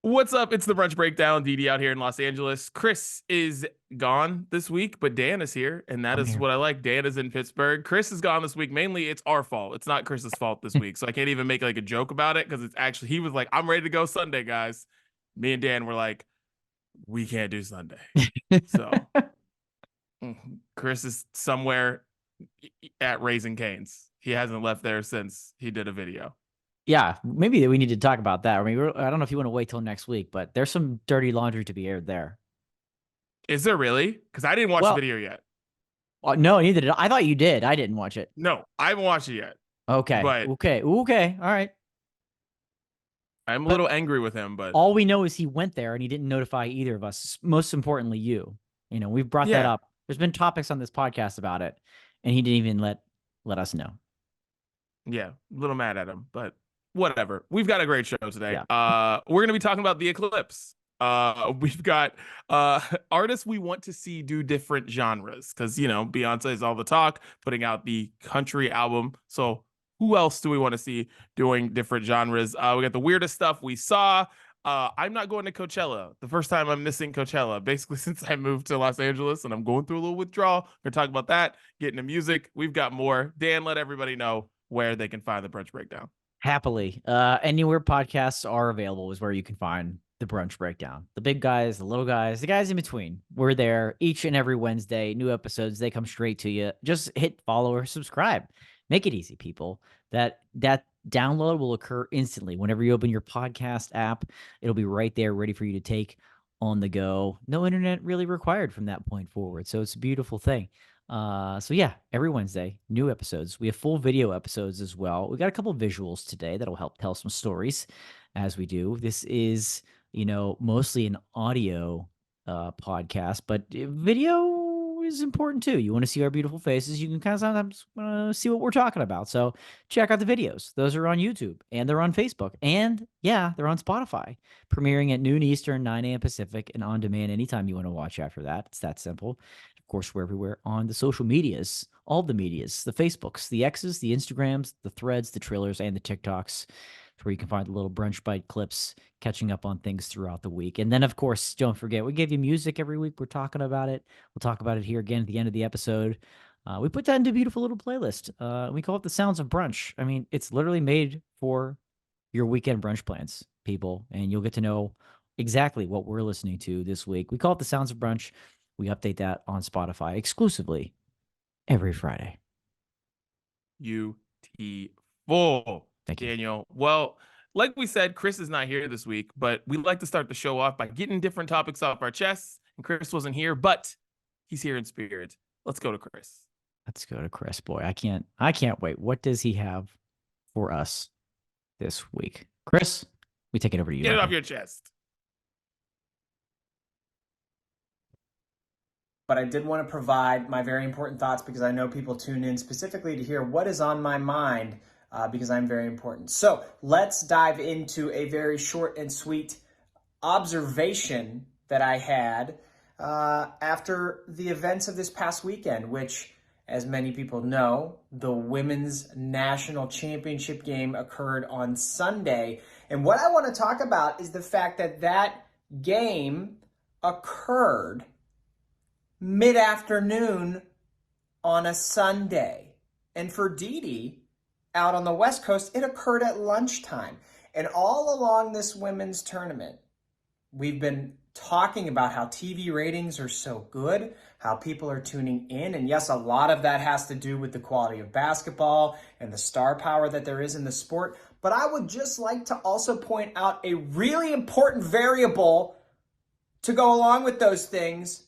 What's up? It's the Brunch Breakdown. Didi out here in Los Angeles. Chris is gone this week, but Dan is here, and that I'm is here. what I like. Dan is in Pittsburgh. Chris is gone this week. Mainly, it's our fault. It's not Chris's fault this week, so I can't even make like a joke about it because it's actually he was like, "I'm ready to go Sunday, guys." Me and Dan were like, "We can't do Sunday," so Chris is somewhere at Raising Cane's. He hasn't left there since he did a video. Yeah, maybe we need to talk about that. I mean, I don't know if you want to wait till next week, but there's some dirty laundry to be aired there. Is there really? Because I didn't watch the Well, video yet. no, neither did I. I thought you did. I didn't watch it. No, I haven't watched it yet. Okay, But okay, okay. All right. I'm a But little angry with him, but all we know is he went there and he didn't notify either of us. Most importantly, you. We've brought that yeah, up. There's been topics on this podcast about it, and he didn't even let us know. yeah, a little mad at him, but whatever. We've got a great show today. Yeah. We're gonna be talking about the Eclipse. We've got artists we want to see do different genres because Beyonce is all the talk, putting out the country album. So who else do we want to see doing different genres? We got the weirdest stuff we saw. I'm not going to Coachella. The first time I'm missing Coachella, basically since I moved to Los Angeles, and I'm going through a little withdrawal. We're gonna talk about that, getting to music. We've got more. Dan, let everybody know where they can find the Brunch Breakdown. Happily. Anywhere podcasts are available is where you can find the Brunch Breakdown. The big guys, the little guys, the guys in between. We're there each and every Wednesday. New episodes, they come straight to you. Just hit follow or subscribe. Make it easy, people. That download will occur instantly. Whenever you open your podcast app, it'll be right there ready for you to take on the go. No internet really required from that point forward. So it's a beautiful thing. So yeah, every Wednesday, new episodes. We have full video episodes as well. We got a couple of visuals today that'll help tell some stories as we do. This is, mostly an audio podcast, but video is important too. You want to see our beautiful faces. You can kind of sometimes see what we're talking about. So check out the videos. Those are on YouTube and they're on Facebook. And yeah, they're on Spotify, premiering at noon Eastern, 9 a.m. Pacific, and on demand anytime you want to watch after that. It's that simple. Of course, we're everywhere on the social medias, all the medias, the Facebooks, the X's, the Instagrams, the threads, the trailers, and the TikToks, where you can find the little brunch bite clips, catching up on things throughout the week. And then, of course, don't forget, we give you music every week. We're talking about it. We'll talk about it here again at the end of the episode. We put that into a beautiful little playlist. We call it the Sounds of Brunch. I mean, it's literally made for your weekend brunch plans, people, and you'll get to know exactly what we're listening to this week. We call it the Sounds of Brunch. We update that on Spotify exclusively every Friday. Full, Thank you. Daniel. Well, like we said, Chris is not here this week, but we like to start the show off by getting different topics off our chests. And Chris wasn't here, but he's here in spirit. Let's go to Chris. Let's go to Chris. Boy, I can't wait. What does he have for us this week? Chris, we take it over to you. Get it off your chest. But I did want to provide my very important thoughts because I know people tune in specifically to hear what is on my mind because I'm very important. So let's dive into a very short and sweet observation that I had after the events of this past weekend, which, as many people know, the Women's National Championship game occurred on Sunday. And what I want to talk about is the fact that that game occurred mid-afternoon on a Sunday. And for Didi, out on the West Coast, it occurred at lunchtime. And all along this women's tournament, we've been talking about how TV ratings are so good, how people are tuning in. And yes, a lot of that has to do with the quality of basketball and the star power that there is in the sport. But I would just like to also point out a really important variable to go along with those things.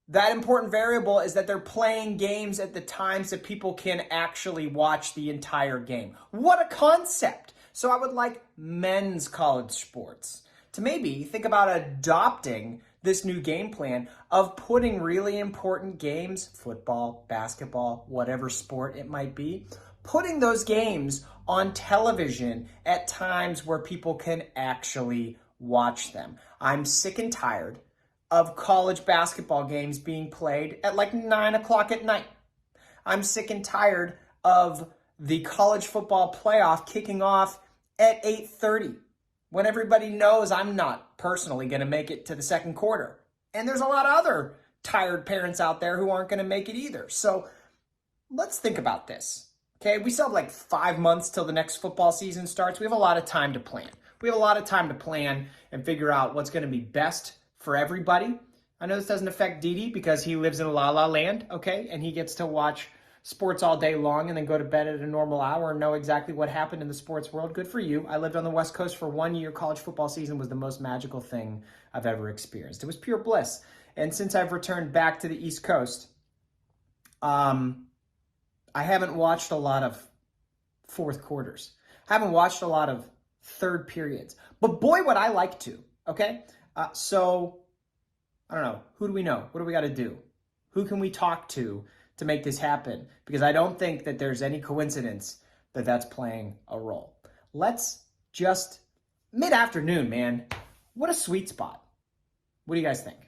That important variable is that they're playing games at the times that people can actually watch the entire game. What a concept! So I would like men's college sports to maybe think about adopting this new game plan of putting really important games, football, basketball, whatever sport it might be, putting those games on television at times where people can actually watch them. I'm sick and tired of college basketball games being played at like 9 o'clock at night. I'm sick and tired of the college football playoff kicking off at 8:30. when everybody knows I'm not personally going to make it to the second quarter. And there's a lot of other tired parents out there who aren't going to make it either. So let's think about this. Okay, we still have like 5 months till the next football season starts. We have a lot of time to plan. We have a lot of time to plan and figure out what's going to be best for everybody. I know this doesn't affect Didi because he lives in La La Land, okay? And he gets to watch sports all day long and then go to bed at a normal hour and know exactly what happened in the sports world. Good for you. I lived on the West Coast for 1 year. College football season was the most magical thing I've ever experienced. It was pure bliss. And since I've returned back to the East Coast, I haven't watched a lot of fourth quarters. I haven't watched a lot of third periods. But boy, would I like to, okay? So, I don't know. Who do we know? What do we got to do? Who can we talk to make this happen? Because I don't think that there's any coincidence that that's playing a role. Let's just, mid-afternoon, man. What a sweet spot. What do you guys think?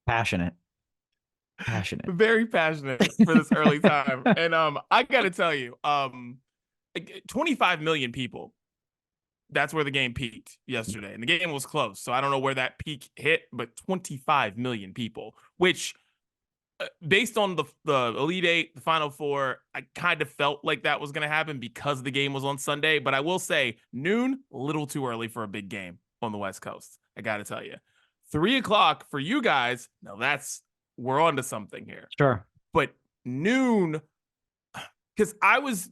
Passionate. Very passionate for this early time. And I gotta tell you, 25 million people, that's where the game peaked yesterday. And the game was close. So I don't know where that peak hit, but 25 million people, which based on the Elite Eight, the Final Four, I kind of felt like that was going to happen because the game was on Sunday. But I will say noon, a little too early for a big game on the West Coast. I got to tell you, 3 o'clock for you guys. Now we're on to something here. Sure. But noon, because I was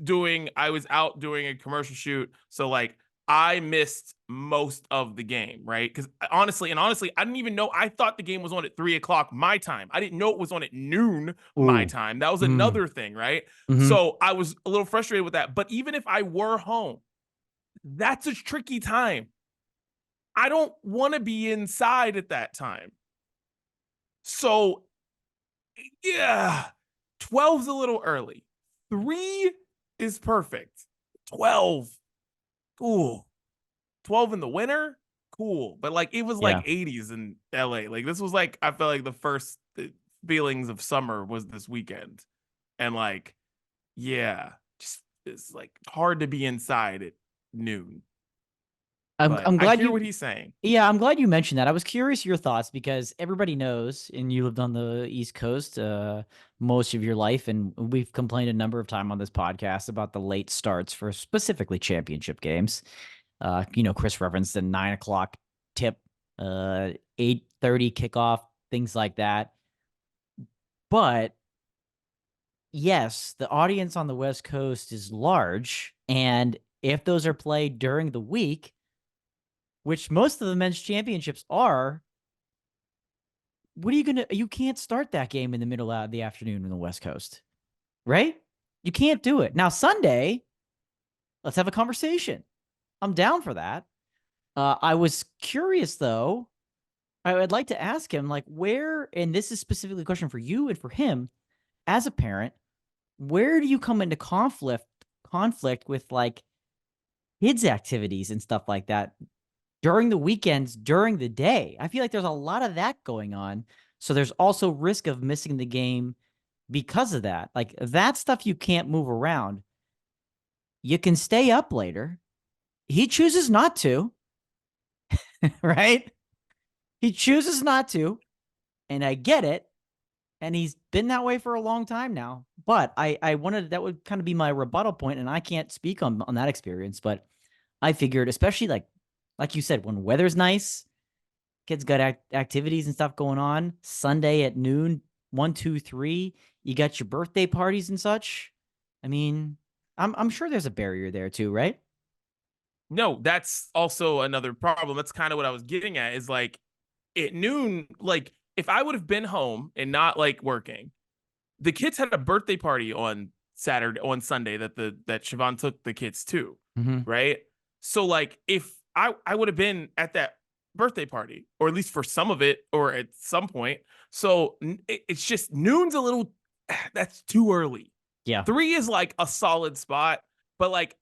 out doing a commercial shoot. So like, I missed most of the game, right? Because honestly, I didn't even know. I thought the game was on at 3 o'clock my time. I didn't know it was on at noon my time. That was another thing, right? Mm-hmm. So I was a little frustrated with that. But even if I were home, that's a tricky time. I don't want to be inside at that time. So, yeah, 12's a little early. 3 is perfect. 12. Ooh, 12 in the winter, cool. But like it was like 80s in LA. Like this was like, I felt like the first feelings of summer was this weekend. And like, yeah, just it's like hard to be inside at noon. I'm glad I hear what he's saying. Yeah, I'm glad you mentioned that. I was curious your thoughts because everybody knows, and you lived on the East Coast most of your life, and we've complained a number of times on this podcast about the late starts for specifically championship games. Chris referenced the 9 o'clock tip, 8:30 kickoff, things like that. But yes, the audience on the West Coast is large, and if those are played during the week, which most of the men's championships are, what are you gonna? You can't start that game in the middle of the afternoon on the West Coast, right? You can't do it. Now Sunday, let's have a conversation. I'm down for that. I was curious though. I would like to ask him, like, where, and this is specifically a question for you and for him, as a parent, where do you come into conflict with like kids' activities and stuff like that during the weekends, during the day? I feel like there's a lot of that going on. So there's also risk of missing the game because of that. Like that stuff you can't move around. You can stay up later. He chooses not to, right? He chooses not to, and I get it. And he's been that way for a long time now. But I wanted, that would kind of be my rebuttal point, and I can't speak on that experience, but I figured, especially like you said, when weather's nice, kids got activities and stuff going on. Sunday at noon, 1, 2, 3, you got your birthday parties and such. I mean, I'm sure there's a barrier there too, right? No, that's also another problem. That's kind of what I was getting at, is like at noon, like if I would have been home and not like working, the kids had a birthday party on Sunday that Siobhan took the kids to, right? So like if I would have been at that birthday party, or at least for some of it, or at some point. So it's just noon's a little, that's too early. Yeah. 3 is like a solid spot, but like,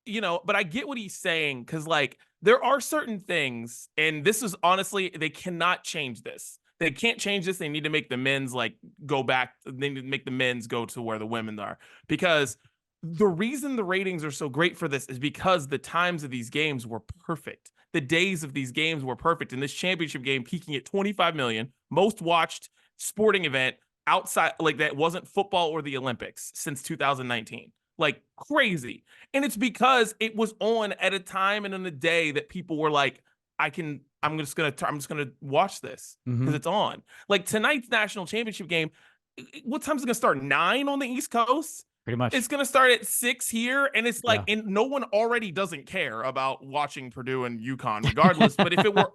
but I get what he's saying. Cause like there are certain things, and this is honestly, they cannot change this. They can't change this. They need to make the men's like go back. They need to make the men's go to where the women are, because the reason the ratings are so great for this is because the times of these games were perfect. The days of these games were perfect. And this championship game peaking at 25 million, most watched sporting event outside, like that wasn't football or the Olympics since 2019. Like crazy. And it's because it was on at a time and in a day that people were like, I'm just gonna watch this because it's on. Like tonight's national championship game, what time's it gonna start? 9 on the East Coast? Pretty much. It's gonna start at 6 here, and it's like, Yeah. and no one already doesn't care about watching Purdue and UConn, regardless. But if it were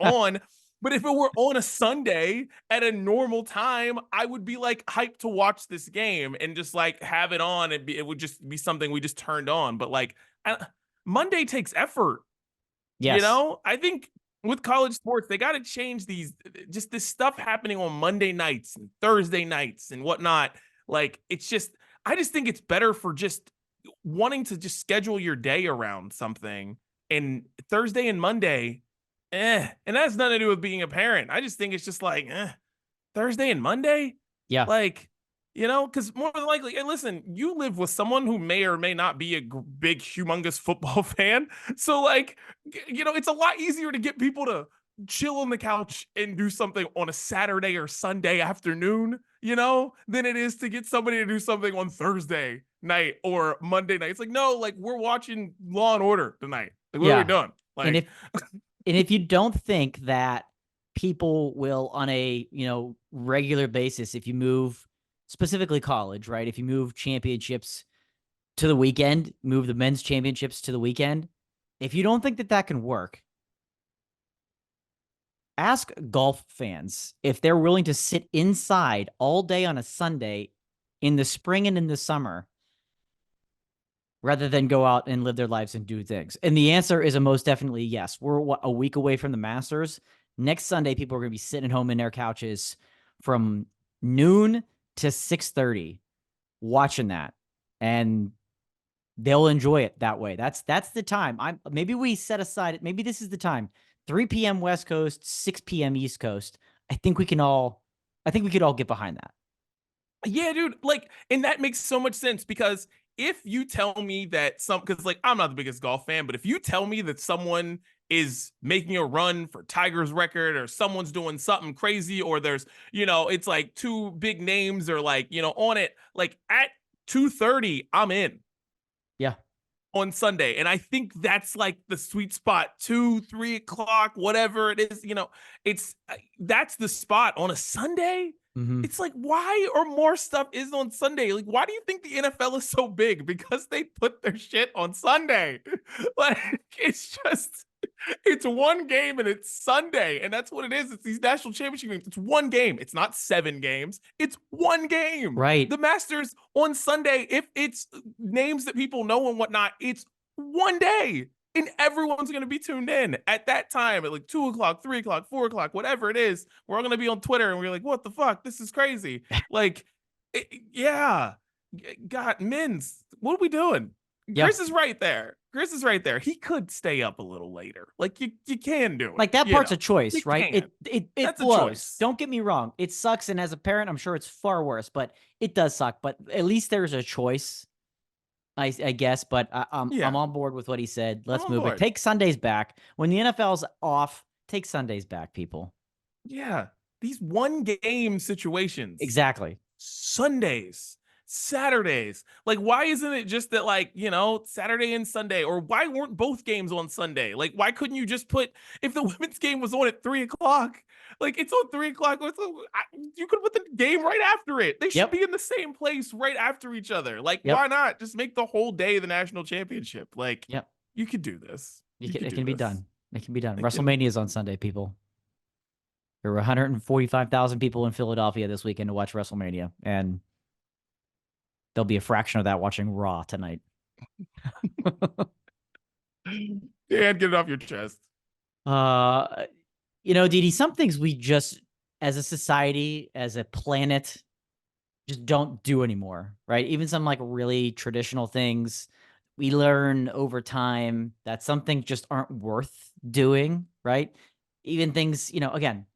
on a Sunday at a normal time, I would be like hyped to watch this game and just like have it on. It would just be something we just turned on. But like Monday takes effort. Yes. I think with college sports, they got to change just this stuff happening on Monday nights and Thursday nights and whatnot. Like, I just think it's better for just wanting to just schedule your day around something. And Thursday and Monday, and that has nothing to do with being a parent. I just think it's just like, Thursday and Monday. Yeah. Like, because more than likely, and listen, you live with someone who may or may not be a big, humongous football fan. So, like, it's a lot easier to get people to chill on the couch and do something on a Saturday or Sunday afternoon, than it is to get somebody to do something on Thursday night or Monday night. It's like, no, like, we're watching Law and Order tonight. Like, what are we doing? Like, and if you don't think that people will on a, regular basis, if you move specifically college, right? If you move championships to the weekend, move the men's championships to the weekend, if you don't think that that can work, ask golf fans if they're willing to sit inside all day on a Sunday in the spring and in the summer rather than go out and live their lives and do things. And the answer is a most definitely yes. We're a week away from the Masters. Next Sunday, people are going to be sitting home in their couches from noon to 6:30 watching that, and they'll enjoy it that way. That's the time. Maybe we set aside, maybe this is the time. 3 p.m. West Coast, 6 p.m. East Coast. I think we could all get behind that. Yeah, dude. Like, and that makes so much sense because if you tell me that because like I'm not the biggest golf fan, but if you tell me that someone is making a run for Tiger's record or someone's doing something crazy or there's, it's like 2 big names or like, on it, like at 2:30, I'm in. Yeah. On Sunday. And I think that's like the sweet spot, 2-3 o'clock, whatever it is, that's the spot on a Sunday. Mm-hmm. It's like, why or more stuff is on Sunday? Like, why do you think the NFL is so big? Because they put their shit on Sunday. Like, it's one game and it's Sunday. And that's what it is. It's these national championship games. It's one game. It's not 7 games. It's one game. Right. The Masters on Sunday, if it's names that people know and whatnot, it's one day. And everyone's going to be tuned in at that time at like 2 o'clock, 3 o'clock, 4 o'clock, whatever it is. We're all going to be on Twitter and we're like, what the fuck? This is crazy. Like, yeah. God, Mins, what are we doing? Yeah. Chris is right there. He could stay up a little later. Like, you can do it. Like, that part's a choice, right? It That's blows. a choice. Don't get me wrong. It sucks. And as a parent, I'm sure it's far worse, but it does suck. But at least there's a choice. I guess, but I'm on board with what he said. Let's move it. Take Sundays back. When the NFL's off, take Sundays back, people. Yeah. These one game situations. Exactly. Sundays, Saturdays. Like, why isn't it just that, like, Saturday and Sunday? Or why weren't both games on Sunday? Like, why couldn't you just if the women's game was on at 3 o'clock, like it's on 3 o'clock, you could put the game right after it. They should be in the same place right after each other. Like, why not just make the whole day the national championship? Like, you could do this. It can be done. It can be done. WrestleMania is on Sunday, people. There were 145,000 people in Philadelphia this weekend to watch WrestleMania, and there'll be a fraction of that watching Raw tonight. Dan, get it off your chest. Didi, some things we just, as a society, as a planet, just don't do anymore, right? Even some like really traditional things, we learn over time that some things just aren't worth doing, right? Even things, again,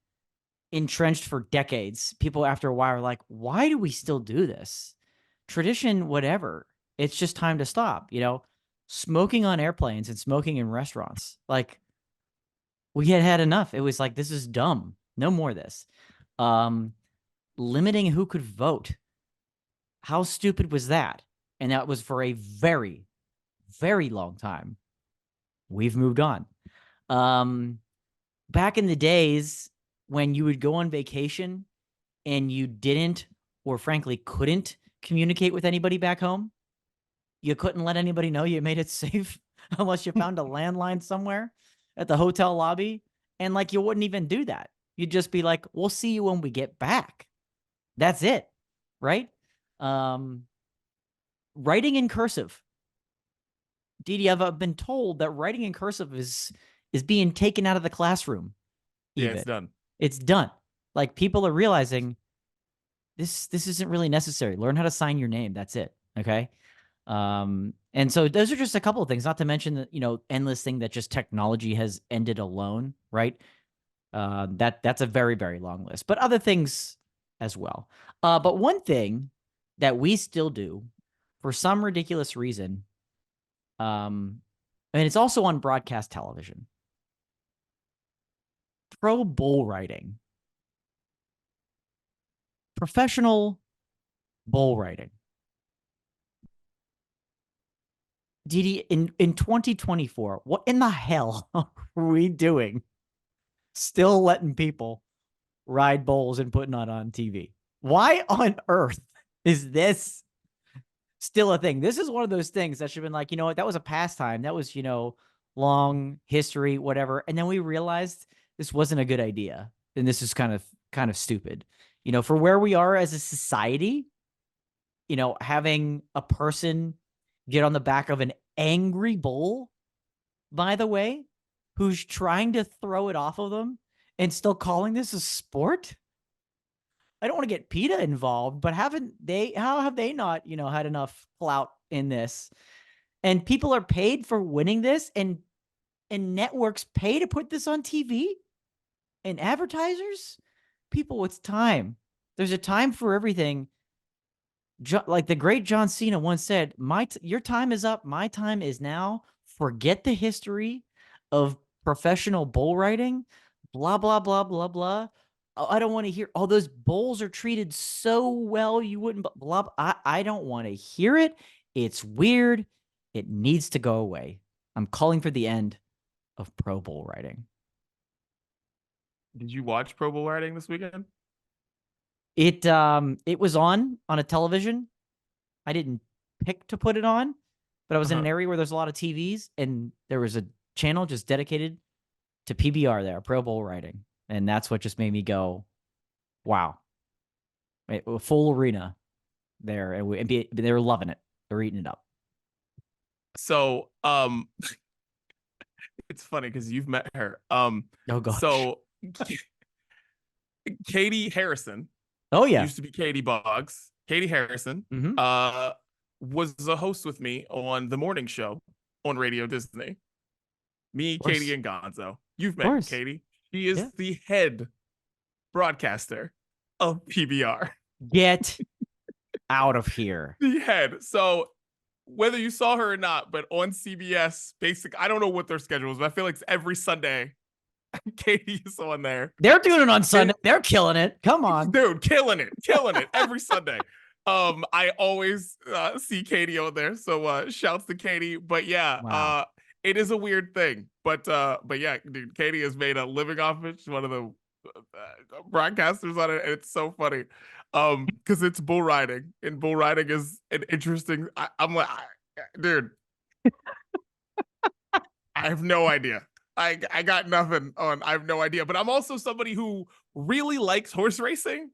entrenched for decades, people after a while are like, why do we still do this? Tradition, whatever. It's just time to stop. Smoking on airplanes and smoking in restaurants. Like, we had enough. It was like, this is dumb. No more of this. Limiting who could vote. How stupid was that? And that was for a very, very long time. We've moved on. Back in the days when you would go on vacation and you didn't, or frankly couldn't, communicate with anybody back home, you couldn't let anybody know you made it safe unless you found a landline somewhere at the hotel lobby. And like, you wouldn't even do that. You'd just be like, we'll see you when we get back. That's it. Right? Writing in cursive. Didi, I've been told that writing in cursive is being taken out of the classroom. Yeah, it's done. It's done. Like, people are realizing this isn't really necessary. Learn how to sign your name. That's it. Okay. And so those are just a couple of things, not to mention that, endless thing that just technology has ended alone. Right. That's a very, very long list, but other things as well. But one thing that we still do for some ridiculous reason, and it's also on broadcast television, pro bull riding, professional bull riding. Didi, in 2024, what in the hell are we doing? Still letting people ride bulls and putting it on TV. Why on earth is this still a thing? This is one of those things that should have been like, what, that was a pastime. That was, long history, whatever. And then we realized this wasn't a good idea. And this is kind of stupid. For where we are as a society, having a person get on the back of an angry bull, by the way, who's trying to throw it off of them and still calling this a sport. I don't want to get PETA involved, but how have they not, had enough clout in this? And people are paid for winning this, and networks pay to put this on TV, and advertisers. People, it's time. There's a time for everything. Like the great John Cena once said, your time is up. My time is now. Forget the history of professional bull riding, blah, blah, blah, blah, blah. I don't want to hear, those bulls are treated so well, you wouldn't, blah, blah. I don't want to hear it. It's weird. It needs to go away. I'm calling for the end of pro bull riding. Did you watch pro bull riding this weekend? It was on a television. I didn't pick to put it on, but I was in an area where there's a lot of TVs, and there was a channel just dedicated to PBR there, pro bull riding. And that's what just made me go, wow. A full arena there. And they were loving it. They were eating it up. So, it's funny because you've met her. Oh, gosh. So Katie Harrison. Oh, yeah. Used to be Katie Boggs. Katie Harrison was a host with me on the morning show on Radio Disney. Me, Katie, and Gonzo. You've met Katie. She is the head broadcaster of PBR. Get out of here. The head. So whether you saw her or not, but on CBS, I don't know what their schedule is, but I feel like it's every Sunday Katie is on there. They're doing it on Sunday. They're killing it. Come on. Dude, killing it every Sunday. I always see Katie on there. So shouts to Katie. But yeah, wow. It is a weird thing. But yeah, dude, Katie has made a living off it. She's one of the broadcasters on it. And it's so funny. Because it's bull riding, and bull riding is an interesting. I'm like, dude, I have no idea. I got nothing on. I have no idea. But I'm also somebody who really likes horse racing,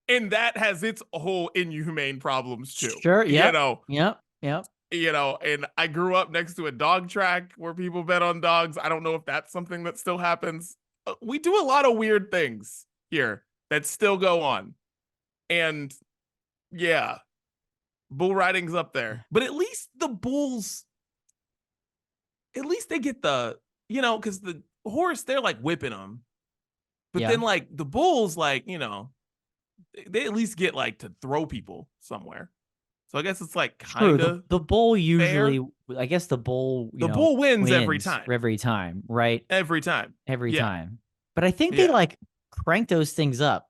and that has its whole inhumane problems too. Sure. Yeah. Yep. And I grew up next to a dog track where people bet on dogs. I don't know if that's something that still happens. We do a lot of weird things here that still go on. And yeah, bull riding's up there. But at least the bulls, at least they get the, because the horse, they're like whipping them. But then like the bulls, like, they at least get like to throw people somewhere. So I guess it's like True. kind of The bowl usually, fair. I guess the bowl, The bull wins every time. every time, right? Every time. Every Yeah. time. But I think they Yeah. like crank those things up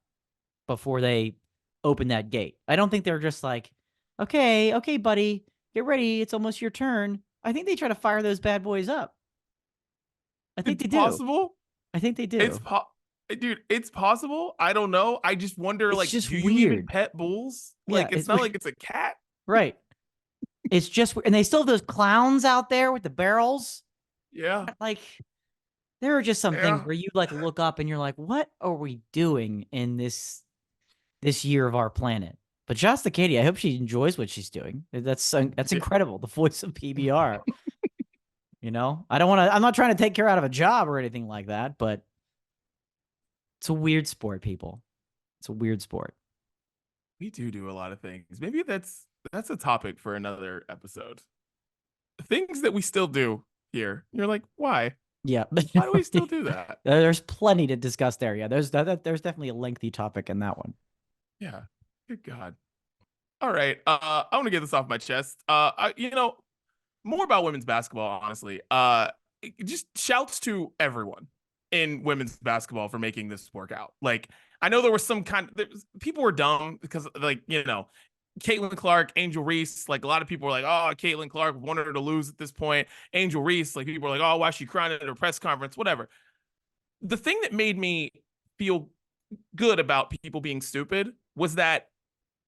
before they open that gate. I don't think they're just like, okay, buddy, get ready. It's almost your turn. I think they try to fire those bad boys up. I think It's they do. possible. I think they do. Dude, it's possible. I don't know. I just wonder, It's like, just do you even weird. pet bulls? Yeah, Like, it's not like it's a cat. right. It's just, and they still have those clowns out there with the barrels. Yeah. Like, there are just some things Yeah. where you like look up and you're like, what are we doing in this year of our planet? But Shasta Katie, I hope she enjoys what she's doing. That's incredible. The voice of PBR. You know, I'm not trying to take her out of a job or anything like that, but it's a weird sport, people. It's a weird sport. We do a lot of things. Maybe that's a topic for another episode. Things that we still do here. You're like, why? Yeah. Why do we still do that? There's plenty to discuss there. Yeah, there's definitely a lengthy topic in that one. Yeah. Good God. All right. I want to get this off my chest. More about women's basketball, honestly. Just shouts to everyone in women's basketball for making this work out. Like, I know there was people were dumb because, like, Caitlin Clark, Angel Reese, like a lot of people were like, oh, Caitlin Clark wanted her to lose at this point. Angel Reese, like people were like, oh, why is she crying at her press conference? Whatever. The thing that made me feel good about people being stupid was that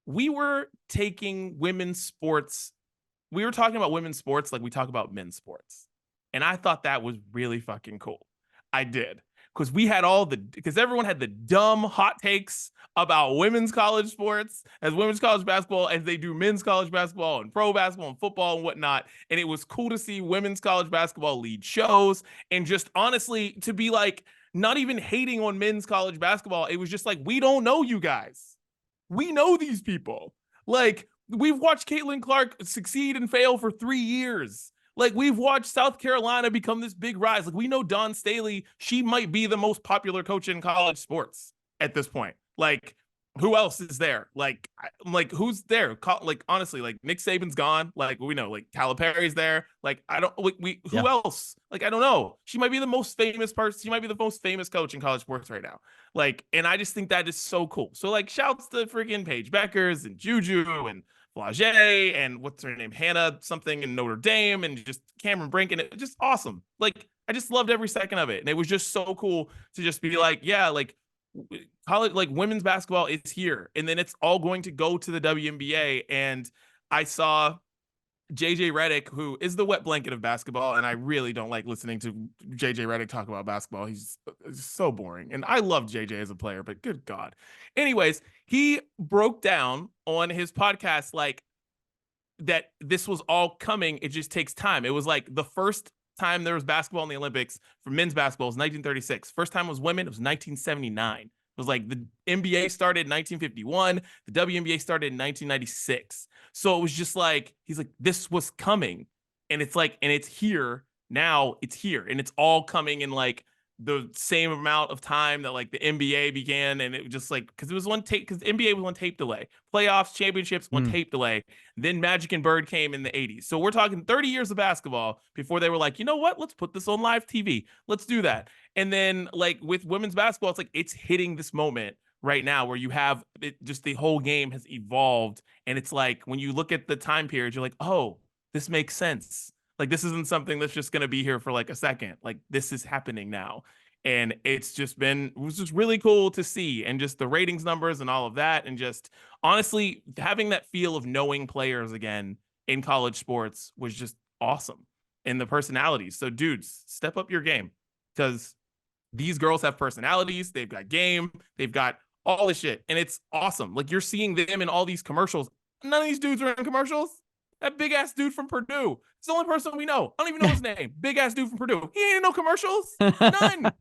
we were taking women's sports. We were talking about women's sports like we talk about men's sports. And I thought that was really fucking cool. I did. Because everyone had the dumb hot takes about women's college sports as women's college basketball as they do men's college basketball and pro basketball and football and whatnot. And it was cool to see women's college basketball lead shows and just honestly to be like, not even hating on men's college basketball. It was just like, we don't know you guys. We know these people. Like, we've watched Caitlin Clark succeed and fail for 3 years. Like, we've watched South Carolina become this big rise. Like, we know Dawn Staley, she might be the most popular coach in college sports at this point. Like, who else is there? Like, who's there? Like, honestly, like, Nick Saban's gone. Like, we know, like, Calipari's there. Like, I don't, who else? Like, I don't know. She might be the most famous person. She might be the most famous coach in college sports right now. Like, and I just think that is so cool. So, like, shouts to freaking Paige Beckers and Juju and Flage and what's her name, Hannah something in Notre Dame, and just Cameron Brink, and it was just awesome. Like, I just loved every second of it, and it was just so cool to just be like, yeah, like college, like women's basketball is here, and then it's all going to go to the WNBA. And I saw JJ Redick, who is the wet blanket of basketball, and I really don't like listening to JJ Redick talk about basketball. He's so boring, and I love JJ as a player, but good God. Anyways, he broke down on his podcast like that this was all coming. It just takes time. It was like the first time there was basketball in the Olympics for men's basketball was 1936. First time was women, it was 1979. It was like the NBA started in 1951. The WNBA started in 1996. So it was just like, he's like, this was coming. And it's like, and it's here now. It's here. And it's all coming in like the same amount of time that like the NBA began. And it was just like, because it was one tape, because NBA was one tape delay. Playoffs, championships, one tape delay. Then Magic and Bird came in the 80s. So we're talking 30 years of basketball before they were like, you know what? Let's put this on live TV. Let's do that. And then like with women's basketball, it's like it's hitting this moment right now where you have it, just the whole game has evolved. And it's like when you look at the time period, you're like, oh, this makes sense. Like, this isn't something that's just going to be here for like a second. Like, this is happening now. And it was just really cool to see. And just the ratings numbers and all of that. And just honestly, having that feel of knowing players again in college sports was just awesome. And the personalities. So, dudes, step up your game because these girls have personalities. They've got game. They've got all this shit. And it's awesome. Like, you're seeing them in all these commercials. None of these dudes are in commercials. That big ass dude from Purdue. It's the only person we know. I don't even know his name. Big ass dude from Purdue. He ain't in no commercials. None. None.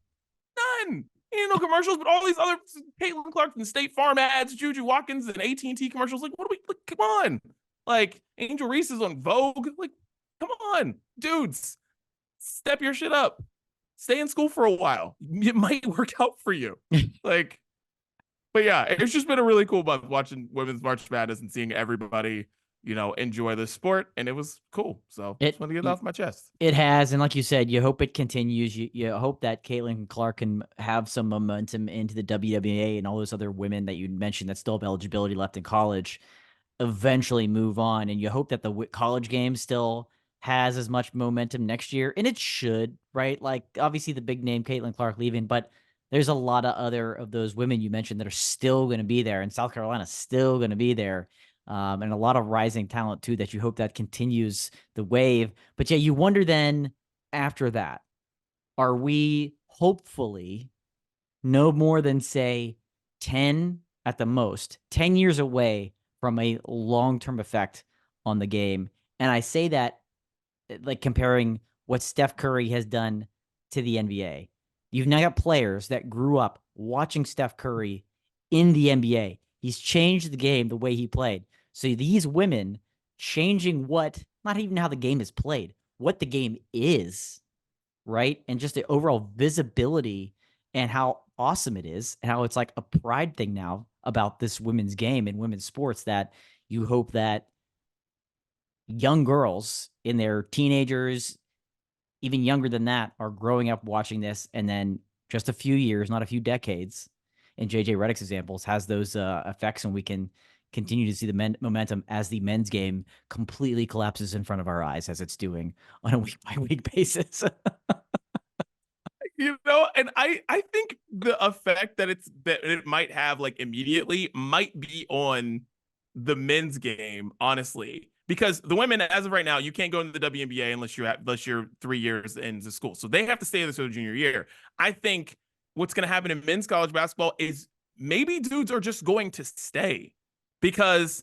He ain't in no commercials. But all these other Caitlin Clark and State Farm ads, Juju Watkins and AT&T commercials. Like, what do we? Like, come on. Like, Angel Reese is on Vogue. Like, come on, dudes. Step your shit up. Stay in school for a while. It might work out for you. Like, but yeah, it's just been a really cool month watching Women's March Madness and seeing everybody enjoy the sport, and it was cool. So just want to get it off my chest. It has, and like you said, you hope it continues. You hope that Caitlin Clark can have some momentum into the WWA, and all those other women that you mentioned that still have eligibility left in college eventually move on. And you hope that the college game still has as much momentum next year, and it should, right? Like, obviously the big name Caitlin Clark leaving, but there's a lot of other of those women you mentioned that are still going to be there, and South Carolina's still going to be there. And a lot of rising talent too, that you hope that continues the wave. But yeah, you wonder then after that, are we hopefully no more than, say, 10 at the most, 10 years away from a long-term effect on the game? And I say that like comparing what Steph Curry has done to the NBA. You've now got players that grew up watching Steph Curry in the NBA. He's changed the game the way he played. So these women changing not even how the game is played, what the game is, right? And just the overall visibility and how awesome it is, and how it's like a pride thing now about this women's game and women's sports, that you hope that young girls in their teenagers, even younger than that, are growing up watching this, and then just a few years, not a few decades, in JJ Redick's examples, has those effects, and we can continue to see the momentum as the men's game completely collapses in front of our eyes, as it's doing on a week-by-week basis. And I think the effect that it might have, like, immediately might be on the men's game, honestly, because the women, as of right now, you can't go into the WNBA unless you're 3 years into school, so they have to stay there their junior year. I think what's going to happen in men's college basketball is maybe dudes are just going to stay, because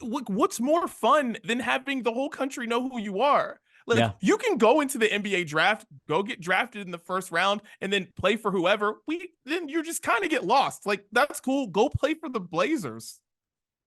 what's more fun than having the whole country know who you are? Like, you can go into the NBA draft, go get drafted in the first round, and then play for whoever. Then you just kind of get lost. Like, that's cool. Go play for the Blazers.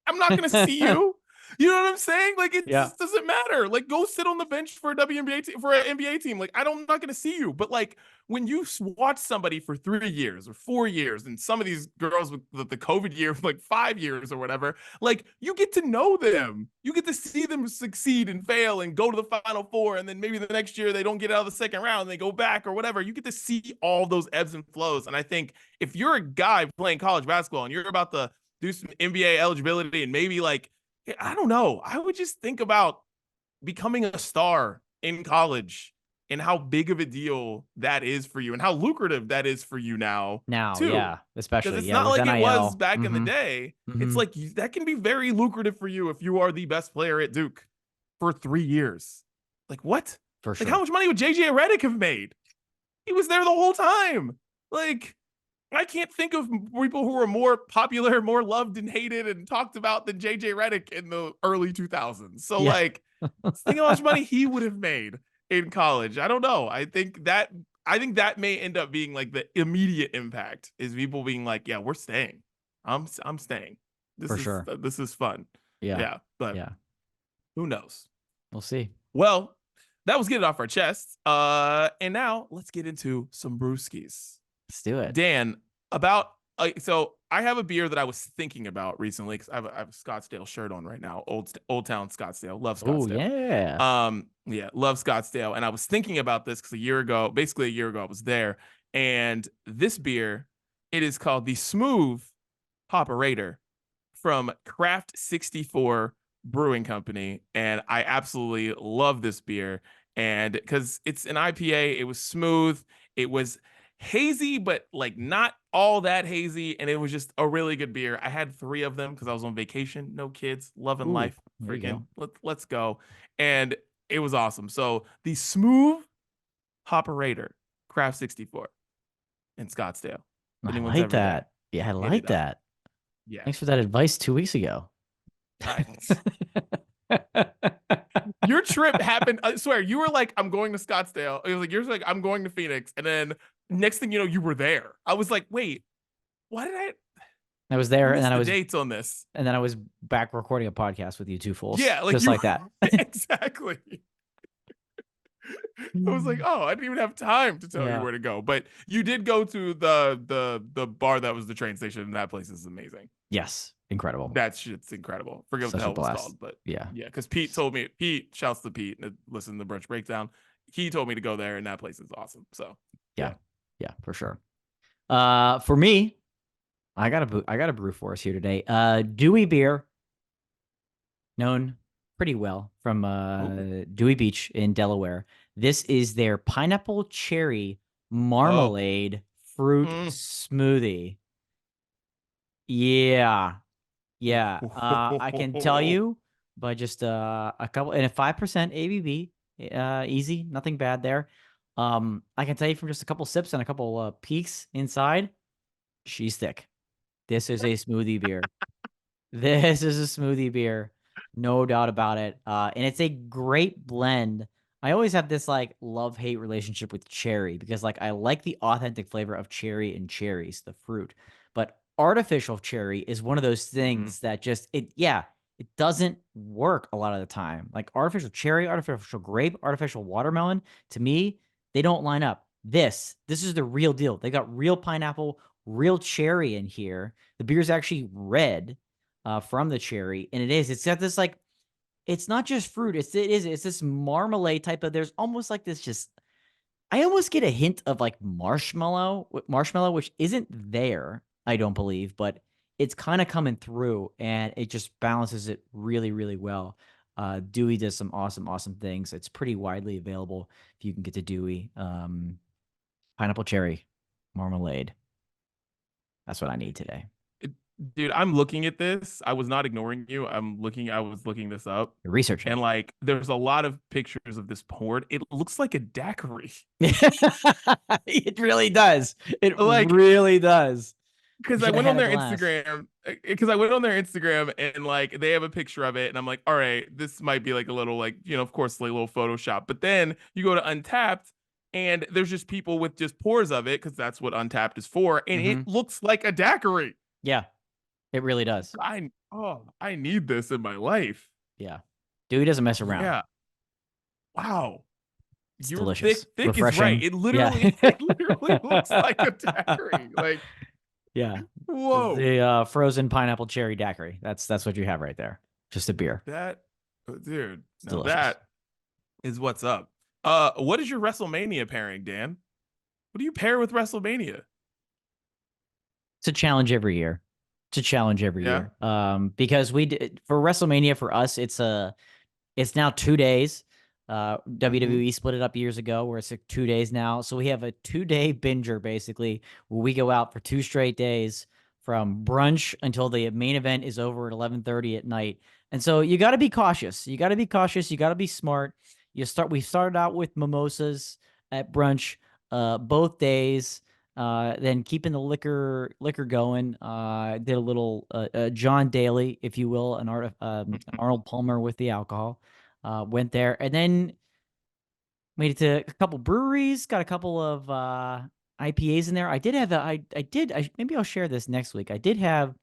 I'm not going to see you. You know what I'm saying? Like, it just doesn't matter. Like, go sit on the bench for a WNBA team, for an NBA team. Like, I'm not going to see you. But like, when you watch somebody for 3 years or 4 years, and some of these girls with the COVID year, like 5 years or whatever, like, you get to know them. You get to see them succeed and fail and go to the Final Four, and then maybe the next year they don't get out of the second round and they go back or whatever. You get to see all those ebbs and flows. And I think if you're a guy playing college basketball and you're about to do some NBA eligibility, and maybe, like, I don't know, I would just think about becoming a star in college and how big of a deal that is for you, and how lucrative that is for you now too. Yeah, especially because it's not like NIL. it was back in the day. It's like that can be very lucrative for you if you are the best player at Duke for 3 years. Like, what? For sure. Like, how much money would JJ Redick have made? He was there the whole time. Like, I can't think of people who are more popular, more loved and hated and talked about than JJ Redick in the early 2000s. So like, think how much money he would have made in college. I don't know. I think that may end up being like the immediate impact, is people being like, yeah, we're staying. I'm staying. This is fun. Yeah. But who knows? We'll see. Well, that was getting off our chests. And now let's get into some brewskis. Let's do it. Dan, so I have a beer that I was thinking about recently, because I have a Scottsdale shirt on right now. Old Town Scottsdale. Love Scottsdale. Oh, yeah. Love Scottsdale. And I was thinking about this because a year ago I was there. And this beer, it is called the Smooth Hopperator from Craft 64 Brewing Company. And I absolutely love this beer. And because it's an IPA, it was smooth. It was hazy, but like not all that hazy, and it was just a really good beer. I had 3 of them because I was on vacation, no kids, loving life. Freaking let's go. And it was awesome. So the Smooth Hopperator Craft 64 in Scottsdale. I like that. Yeah, I like that. Yeah. Thanks for that advice 2 weeks ago. Your trip happened. I swear, you were like, I'm going to Scottsdale. It was like, you're like, I'm going to Phoenix. And then next thing you know, you were there. I was like, wait, why did I was there, and then I was dates on this, and then I was back recording a podcast with you two fools. Yeah, like just like that. Exactly. I was like, oh, I didn't even have time to tell you where to go. But you did go to the bar that was the train station, and that place is amazing. Yes, incredible. That shit's incredible. Forget what the Such a hell it was blast. called, but Yeah. because Pete told me. Pete, shouts to Pete. Listen to the Brunch Breakdown. He told me to go there, and that place is awesome. So yeah, for sure. For me, I got a brew for us here today. Dewey Beer, known pretty well from Dewey Beach in Delaware. This is their pineapple cherry marmalade fruit smoothie. Yeah. I can tell you by just a couple and a 5% ABV, easy, nothing bad there. I can tell you from just a couple sips and a couple peeks inside, she's thick. This is a smoothie beer. This is a smoothie beer, no doubt about it. And it's a great blend. I always have this like love-hate relationship with cherry because like I like the authentic flavor of cherry and cherries, the fruit. But artificial cherry is one of those things that just it doesn't work a lot of the time. Like artificial cherry, artificial grape, artificial watermelon, to me, they don't line up. This is the real deal. They got real pineapple, real cherry in here. The beer's actually red from the cherry, and it's got this like, it's not just fruit, it's this marmalade type of, there's almost like this just, I almost get a hint of like marshmallow, which isn't there, I don't believe, but it's kind of coming through, and it just balances it really, really well. Dewey does some awesome things. It's pretty widely available if you can get to Dewey. Pineapple cherry marmalade. That's what I need today. Dude, I'm looking at this. I was not ignoring you. I was looking this up. You're researching. And like, there's a lot of pictures of this poured. It looks like a daiquiri. It really does. It like, really does. Because I went on their Instagram. And like they have a picture of it, and I'm like, all right, this might be like a little like, of course, like a little Photoshop. But then you go to Untapped, and there's just people with just pours of it because that's what Untapped is for, and it looks like a daiquiri. Yeah. It really does. I need this in my life. Yeah. Dewey doesn't mess around. Yeah. Wow. It's delicious. Thick refreshing. Is right. It literally, it literally looks like a daiquiri. Like, yeah. Whoa. The frozen pineapple cherry daiquiri. That's what you have right there. Just a beer. Dude, that is what's up. What is your WrestleMania pairing, Dan? What do you pair with WrestleMania? It's a challenge every year. Year. Because we did for WrestleMania, for us, it's now 2 days. WWE split it up years ago where it's like 2 days now. So we have a 2-day binger basically where we go out for 2 straight days from brunch until the main event is over at 11:30 at night. And so you got to be cautious. You got to be smart. We started out with mimosas at brunch both days. Then keeping the liquor going, did a little John Daly, if you will, an Arnold Palmer with the alcohol. Went there and then made it to a couple breweries, got a couple of IPAs in there. I did have maybe I'll share this next week. I did have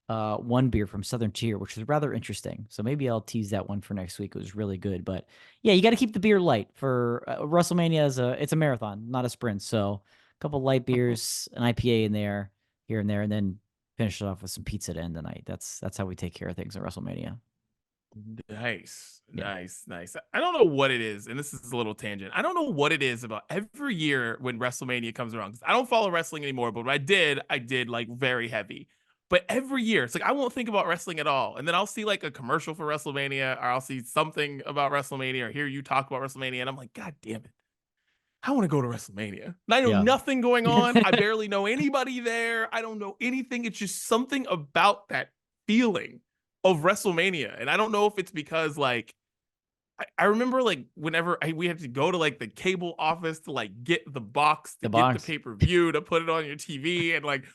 one beer from Southern Tier, which was rather interesting. So maybe I'll tease that one for next week. It was really good. But yeah, you got to keep the beer light for WrestleMania. It's a marathon, not a sprint. So couple light beers, an IPA in there, here and there, and then finish it off with some pizza to end the night. That's how we take care of things at WrestleMania. Nice. I don't know what it is, and this is a little tangent. I don't know what it is about every year when WrestleMania comes around. I don't follow wrestling anymore, but when I did like very heavy. But every year, it's like I won't think about wrestling at all, and then I'll see like a commercial for WrestleMania, or I'll see something about WrestleMania, or hear you talk about WrestleMania, and I'm like, God damn it. I want to go to WrestleMania. And I know nothing going on. I barely know anybody there. I don't know anything. It's just something about that feeling of WrestleMania. And I don't know if it's because like, I remember like whenever we had to go to like the cable office to like get the box, get the pay-per-view, to put it on your TV and like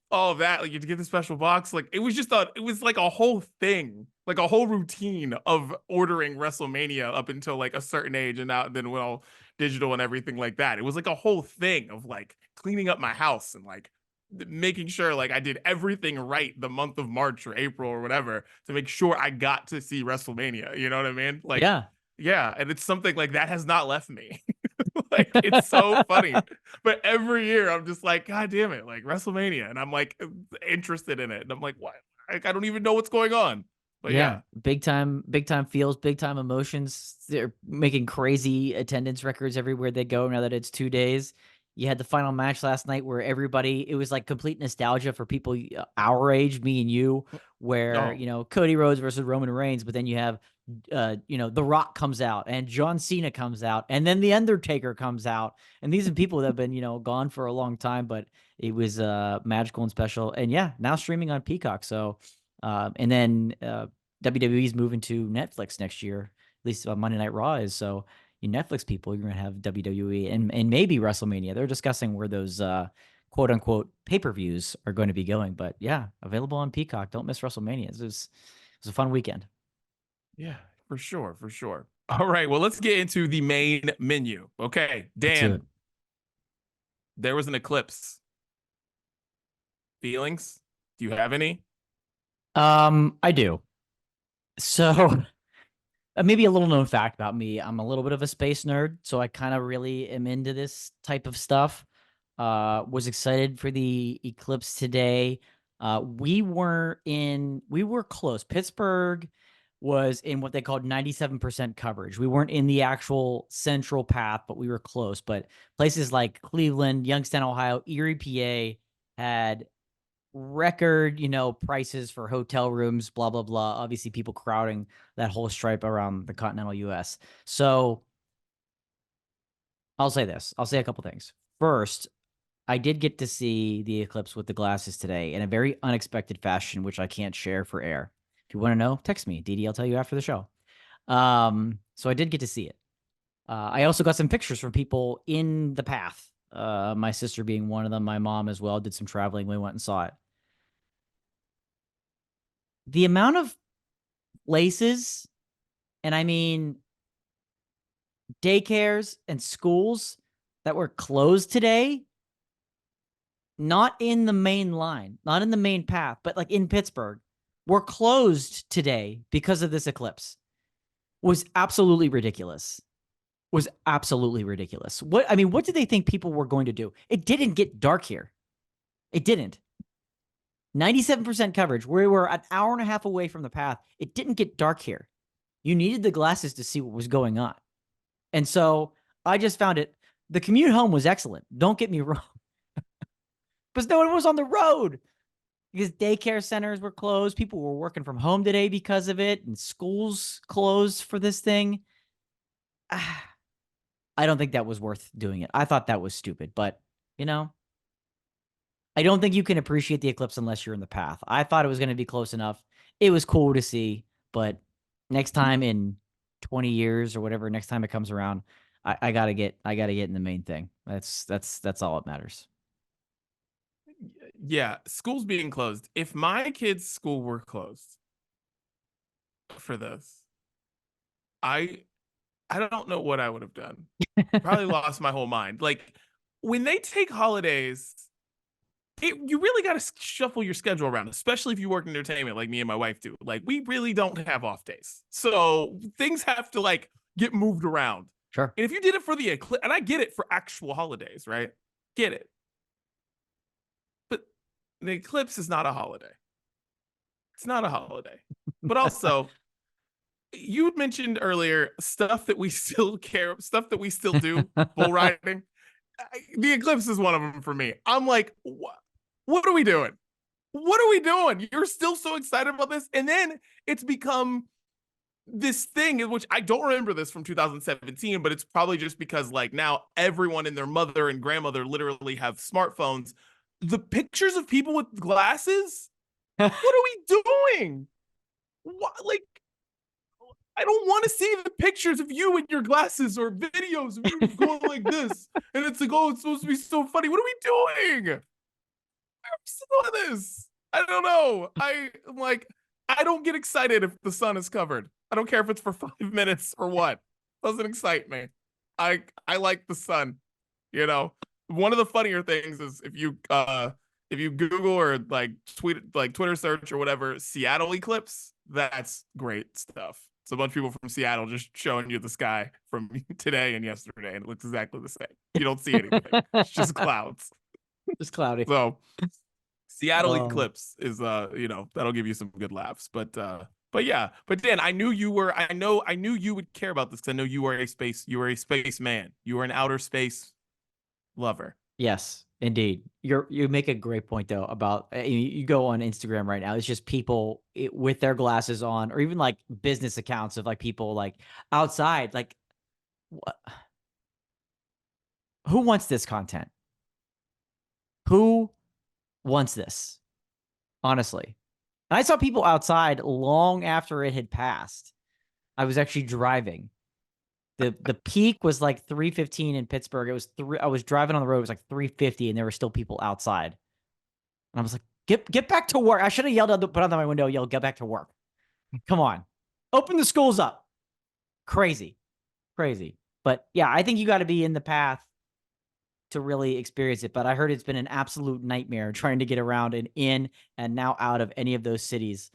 all of that, like you had to get the special box. Like it was like a whole thing, like a whole routine of ordering WrestleMania up until like a certain age. And then when digital and everything like that. It was like a whole thing of like cleaning up my house and like making sure like I did everything right the month of March or April or whatever to make sure I got to see WrestleMania. You know what I mean? Like, yeah. And it's something like that has not left me. Like, it's so funny. But every year I'm just like, God damn it, like WrestleMania. And I'm like interested in it. And I'm like, what? Like, I don't even know what's going on. But yeah. big time feels, big time emotions. They're making crazy attendance records everywhere they go now that it's 2 days. You had the final match last night where everybody, it was like complete nostalgia for people our age, me and you, where, Oh, Cody Rhodes versus Roman Reigns, but then you have, The Rock comes out and John Cena comes out and then The Undertaker comes out. And these are people that have been, gone for a long time, but it was magical and special. And yeah, now streaming on Peacock. So, and then WWE's moving to Netflix next year, at least Monday Night Raw is. So you Netflix people, you're going to have WWE and maybe WrestleMania. They're discussing where those quote unquote pay-per-views are going to be going. But yeah, available on Peacock. Don't miss WrestleMania. It was a fun weekend. yeah, for sure, for sure. All right, well, let's get into the main menu. Okay, Dan, there was an eclipse. Feelings? Do you have any? I do. So maybe a little known fact about me. I'm a little bit of a space nerd, so I kind of really am into this type of stuff. Was excited for the eclipse today. We were close. Pittsburgh was in what they called 97% coverage. We weren't in the actual central path, but we were close. But places like Cleveland, Youngstown, Ohio, Erie, PA had record, prices for hotel rooms, blah, blah, blah. Obviously, people crowding that whole stripe around the continental US. So I'll say this. I'll say a couple things. First, I did get to see the eclipse with the glasses today in a very unexpected fashion, which I can't share for air. If you want to know, text me, DD. I'll tell you after the show. So I did get to see it. I also got some pictures from people in the path. My sister being one of them, my mom as well, did some traveling. We went and saw it. The amount of places, and I mean daycares and schools that were closed today, not in the main line, not in the main path, but like in Pittsburgh, were closed today because of this eclipse, was absolutely ridiculous. What did they think people were going to do? It didn't get dark here. It didn't. 97% coverage. We were an hour and a half away from the path. It didn't get dark here. You needed the glasses to see what was going on. And so I just found it. The commute home was excellent. Don't get me wrong. But no one was on the road because daycare centers were closed. People were working from home today because of it, and schools closed for this thing. I don't think that was worth doing it. I thought that was stupid, but I don't think you can appreciate the eclipse unless you're in the path. I thought it was going to be close enough. It was cool to see, but next time in 20 years or whatever, next time it comes around, I gotta get in the main thing. That's all that matters. Yeah, schools being closed. If my kids' school were closed for this, I don't know what I would have done. Probably lost my whole mind. Like, when they take holidays, you really got to shuffle your schedule around, especially if you work in entertainment like me and my wife do. Like, we really don't have off days. So things have to like get moved around. Sure. And if you did it for the eclipse, and I get it for actual holidays, right? Get it. But the eclipse is not a holiday. It's not a holiday. But also, you mentioned earlier stuff that we still stuff that we still do, bull riding. The eclipse is one of them for me. I'm like, what are we doing? What are we doing? You're still so excited about this? And then it's become this thing in which I don't remember this from 2017, but it's probably just because like now everyone and their mother and grandmother literally have smartphones. The pictures of people with glasses? What are we doing? What, like, I don't want to see the pictures of you in your glasses or videos of you going like this. And it's like, oh, it's supposed to be so funny. What are we doing? I'm still on this. I don't know. I'm like, I don't get excited if the sun is covered. I don't care if it's for 5 minutes or what. Doesn't excite me. I like the sun. One of the funnier things is if you Google or like tweet, like Twitter search or whatever, Seattle eclipse, that's great stuff. It's a bunch of people from Seattle just showing you the sky from today and yesterday, and it looks exactly the same. You don't see anything. It's just clouds. Just cloudy. So Seattle Oh. Eclipse is that'll give you some good laughs. But yeah, but Dan, I knew you would care about this because I know you are a space man. You are an outer space lover. Yes, indeed. You make a great point though about you go on Instagram right now. It's just people with their glasses on, or even like business accounts of like people like outside. Like, what? Who wants this content? Who wants this? Honestly, and I saw people outside long after it had passed. I was actually driving. The peak was like 3:15 in Pittsburgh. It was I was driving on the road. It was like 3:50, and there were still people outside. And I was like, get back to work. I should have yelled out, put out my window, yelled, get back to work. Come on. Open the schools up. Crazy. Crazy. But yeah, I think you got to be in the path to really experience it. But I heard it's been an absolute nightmare trying to get around and in and now out of any of those cities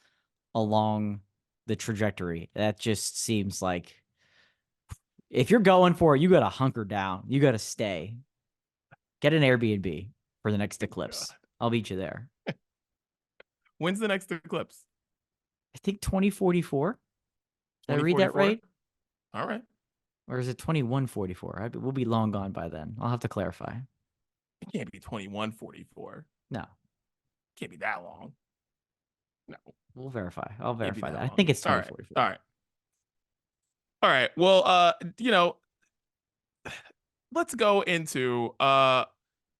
along the trajectory. That just seems like if you're going for it, you got to hunker down. You got to stay. Get an Airbnb for the next Eclipse. God. I'll meet you there. When's the next Eclipse? I think 2044. Did I read that right? All right. Or is it 2144? We'll be long gone by then. I'll have to clarify. It can't be 2144. No. It can't be that long. No. We'll verify. I'll verify that. I Long. think it's All right. 2044. All right. All right. Well, let's go into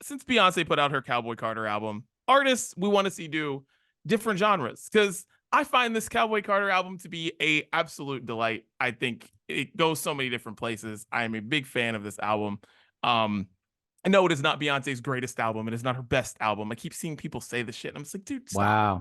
since Beyonce put out her Cowboy Carter album, artists we want to see do different genres, because I find this Cowboy Carter album to be a absolute delight. I think it goes so many different places. I am a big fan of this album. I know it is not Beyonce's greatest album. It is not her best album. I keep seeing people say this shit, and I'm just like, dude, stop, Wow.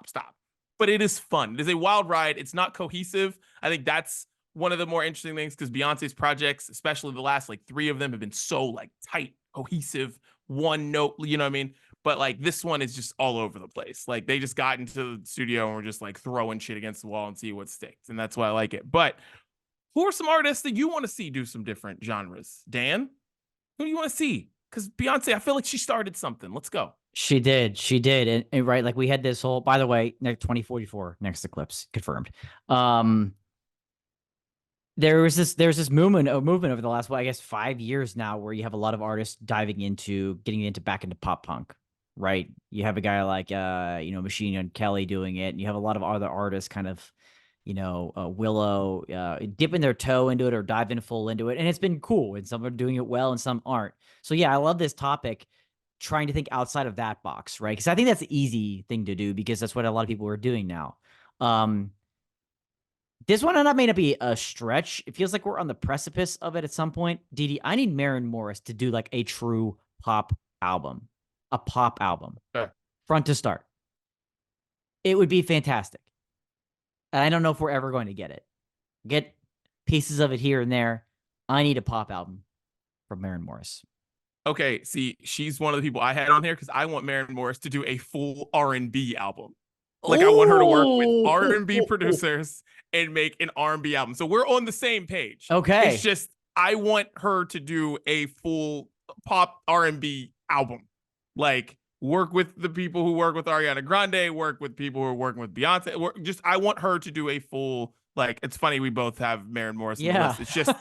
stop. But it is fun. It is a wild ride. It's not cohesive. I think that's one of the more interesting things, because Beyonce's projects, especially the last like 3 of them, have been so like tight, cohesive, one note, you know what I mean? But like this one is just all over the place. Like they just got into the studio and were just like throwing shit against the wall and see what sticks. And that's why I like it. But who are some artists that you want to see do some different genres? Dan, who do you want to see? Because Beyonce, I feel like she started something. Let's go. She did. And right, like we had this whole, by the way, 2044 next Eclipse confirmed. There's this movement over the last, well, I guess 5 years now, where you have a lot of artists getting back into pop punk, right? You have a guy like Machine Gun Kelly doing it, and you have a lot of other artists kind of, Willow dipping their toe into it or diving full into it, and it's been cool. And some are doing it well, and some aren't. So yeah, I love this topic, trying to think outside of that box, right? Because I think that's the easy thing to do, because that's what a lot of people are doing now. This one may not be a stretch. It feels like we're on the precipice of it at some point. Didi, I need Maren Morris to do like a true pop album, a pop album, front to start. It would be fantastic. And I don't know if we're ever going to get it. Get pieces of it here and there. I need a pop album from Maren Morris. Okay, see, she's one of the people I had on here because I want Maren Morris to do a full R&B album. Like, I want her to work with R&B producers and make an R&B album. So we're on the same page. Okay. It's just, I want her to do a full pop R&B album. Like, work with the people who work with Ariana Grande, work with people who are working with Beyonce. I want her to do a full, like, it's funny we both have Maren Morris on the list. It's just,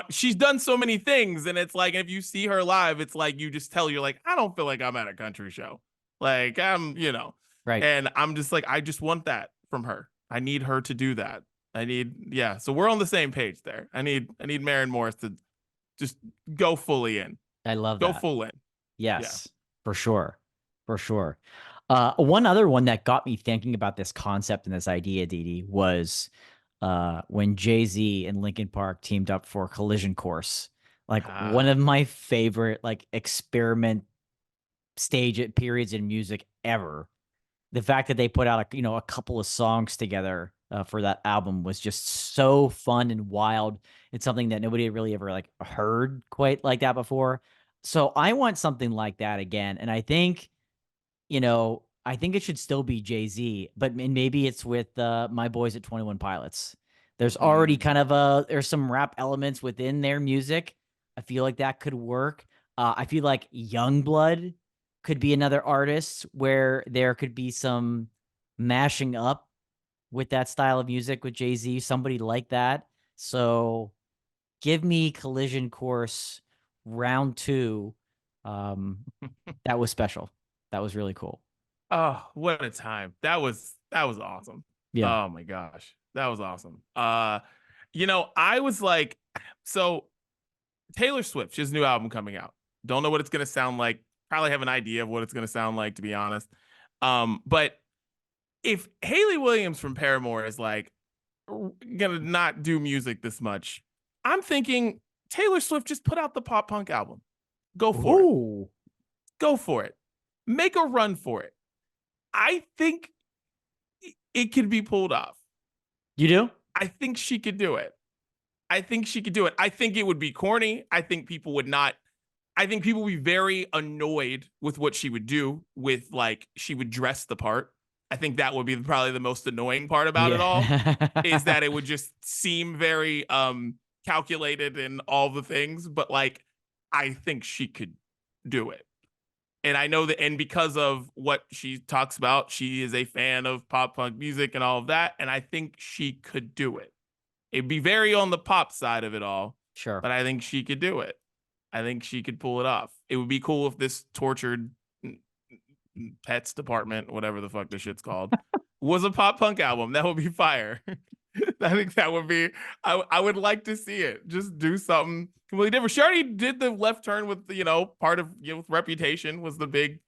she's done so many things. And it's like, if you see her live, it's like, you just you're like, I don't feel like I'm at a country show. Like, Right. And I'm just like, I just want that from her. I need her to do that. So we're on the same page there. I need Maren Morris to just go fully in. I love that. Go full in. Yes, for sure. For sure. One other one that got me thinking about this concept and this idea, Didi, was when Jay-Z and Linkin Park teamed up for Collision Course. Like one of my favorite like experiment periods in music ever. The fact that they put out a couple of songs together for that album was just so fun and wild. It's something that nobody had really ever like heard quite like that before. So I want something like that again. And I think, I think it should still be Jay-Z, but maybe it's with my boys at 21 Pilots. There's already kind of there's some rap elements within their music. I feel like that could work. I feel like Youngblood could be another artist where there could be some mashing up with that style of music with Jay-Z, somebody like that. So give me Collision Course round 2. That was special. That was really cool. Oh, what a time. That was awesome. Yeah. Oh my gosh. That was awesome. I was like, so Taylor Swift, she has a new album coming out. Don't know what it's gonna sound like. Probably have an idea of what it's gonna sound like, to be honest. But if Haley Williams from Paramore is like gonna not do music this much, I'm thinking Taylor Swift just put out the pop punk album. Go for it. Go for it. Make a run for it. I think it could be pulled off. You do? I think she could do it. I think she could do it. I think it would be corny. I think people would not. I think people would be very annoyed with what she would do with, like, she would dress the part. I think that would be probably the most annoying part about it all, is that it would just seem very calculated in all the things. But like, I think she could do it. And I know that, and because of what she talks about, she is a fan of pop punk music and all of that. And I think she could do it. It'd be very on the pop side of it all. Sure. But I think she could do it. I think she could pull it off. It would be cool if this tortured pets department, whatever the fuck this shit's called, was a pop punk album. That would be fire. I think that would be, I would like to see it. Just do something completely different. She already did the left turn with, part of, Reputation was the big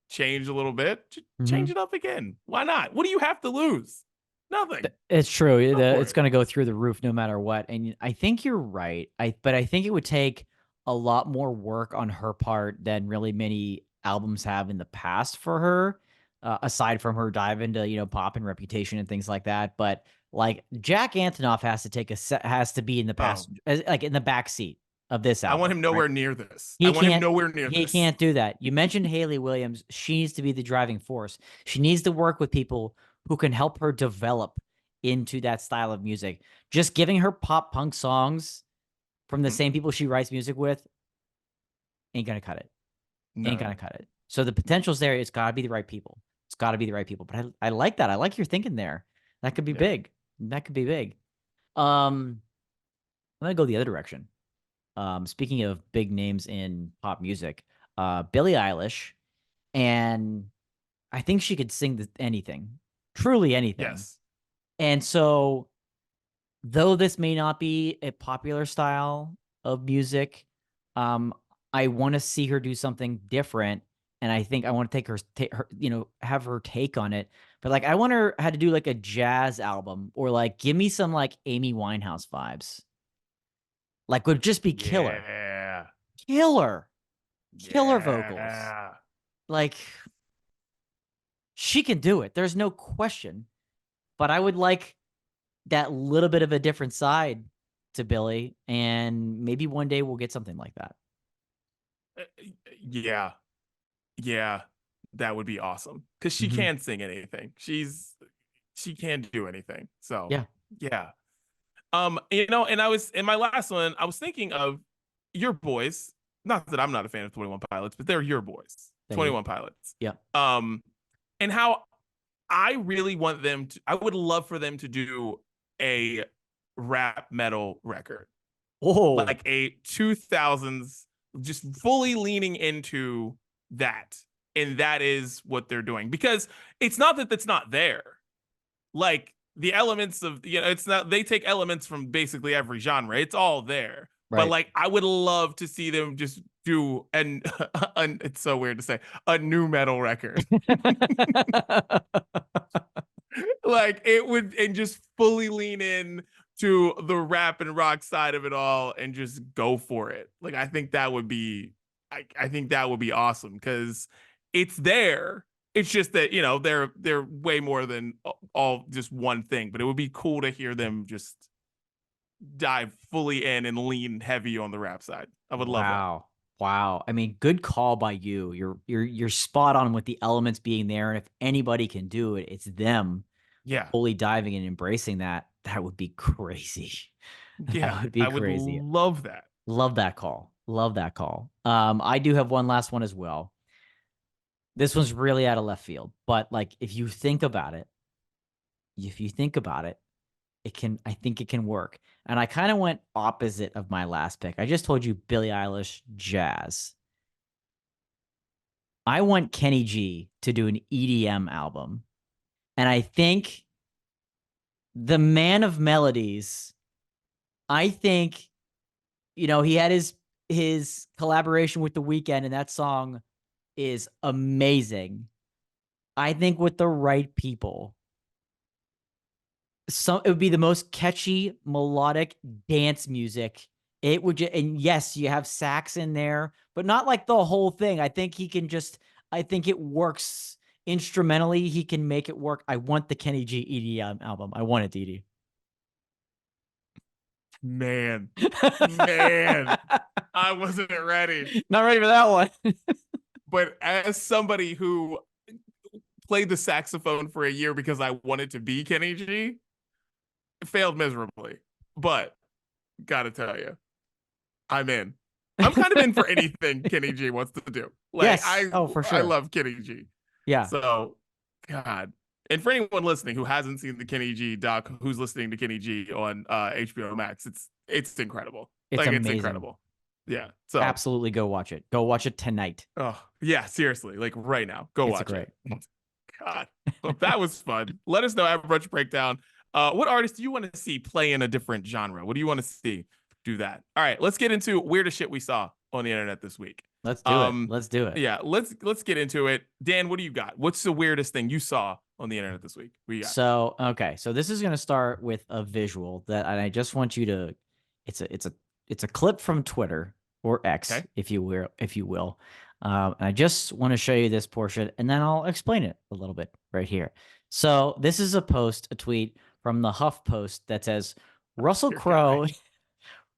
change a little bit. Just change it up again. Why not? What do you have to lose? Nothing. It's true. It's going to go through the roof no matter what. And I think you're right. But I think it would take a lot more work on her part than really many albums have in the past for her, aside from her dive into, pop and Reputation and things like that. But like Jack Antonoff has to be in the past, like in the back seat of this album. I want him nowhere near this. He can't do that. You mentioned Haley Williams. She needs to be the driving force. She needs to work with people who can help her develop into that style of music. Just giving her pop punk songs from the same people she writes music with ain't gonna cut it. No. Ain't gonna cut it. So the potential's there. It's gotta be the right people. It's gotta be the right people. But I like that. I like your thinking there. That could be big. That could be big. I'm gonna go the other direction. Speaking of big names in pop music, Billie Eilish, and I think she could sing anything, truly anything. Yes. And so, though this may not be a popular style of music, I want to see her do something different. And I think I want to take her, have her take on it. But like, I want her how to do like a jazz album, or like give me some like Amy Winehouse vibes. Like, would just be killer. Yeah. Killer vocals. Like, she can do it. There's no question. But I would like that little bit of a different side to Billie, and maybe one day we'll get something like that. Yeah, that would be awesome, because she can sing anything. She can do anything. So yeah. And I was in my last one, I was thinking of your boys. Not that I'm not a fan of 21 Pilots, but they're your boys, 21 Pilots. Yeah. And how I really want them to, I would love for them to do a rap metal record. Oh, like a 2000s, just fully leaning into that. And that is what they're doing, because it's not that that's not there. Like the elements of, it's not, they take elements from basically every genre. It's all there. Right. But like, I would love to see them just do it's so weird to say, a new metal record. Like it would, and just fully lean in to the rap and rock side of it all and just go for it. Like, I think that would be, I think that would be awesome, because it's there. It's just that, they're way more than all just one thing, but it would be cool to hear them just dive fully in and lean heavy on the rap side. I would love that. Wow. I mean, good call by you. You're spot on with the elements being there. And if anybody can do it, it's them Yeah. fully diving and embracing that. That would be crazy. Yeah. That would be I would crazy. love that. Love that call. Love that call. I do have one last one as well. This one's really out of left field, but like if you think about it, I think it can work. And I kind of went opposite of my last pick. I just told you Billie Eilish jazz. I want Kenny G to do an EDM album. And I think the man of melodies, I think, he had his collaboration with The Weeknd, and that song is amazing. I think with the right people, it would be the most catchy melodic dance music. It would and yes, you have sax in there, but not like the whole thing. I think it works instrumentally. He can make it work. I want the Kenny G EDM album. I want it, Didi. Man, man, I wasn't ready. Not ready for that one. But as somebody who played the saxophone for a year because I wanted to be Kenny G, failed miserably. But gotta tell you, I'm in. I'm kind of in for anything Kenny G wants to do. Like, Yes. Oh, for sure. I love Kenny G. Yeah. So, God. And for anyone listening who hasn't seen the Kenny G doc, who's listening to Kenny G on HBO Max, it's incredible. It's like amazing. It's incredible. Yeah. So absolutely go watch it. Go watch it tonight. Oh yeah, seriously, like right now, go watch it. God, well, that was fun. Let us know at Brunch Breakdown. What artists do you want to see play in a different genre? What do you want to see do that? All right, let's get into weirdest shit we saw on the internet this week. Let's do it. Let's do it. Yeah, let's get into it. Dan, what do you got? What's the weirdest thing you saw on the internet this week? So this is gonna start with a visual that, and I just want you to. It's a clip from Twitter or X, okay, if you will. I just want to show you this portion, and then I'll explain it a little bit right here. So this is a tweet from the HuffPost that says Russell Crowe.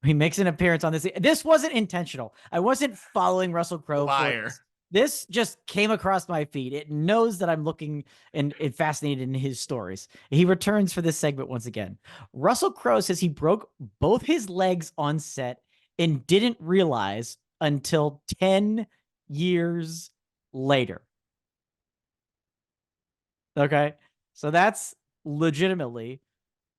He makes an appearance on this. This wasn't intentional. I wasn't following Russell Crowe. Liar. This just came across my feed. It knows that I'm looking and fascinated in his stories. He returns for this segment once again. Russell Crowe says he broke both his legs on set and didn't realize until 10 years later. Okay. So that's legitimately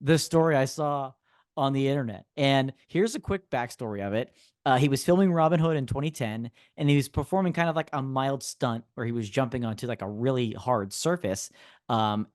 the story I saw on the internet. And here's a quick backstory of it. He was filming Robin Hood in 2010, and he was performing kind of like a mild stunt where he was jumping onto like a really hard surface. And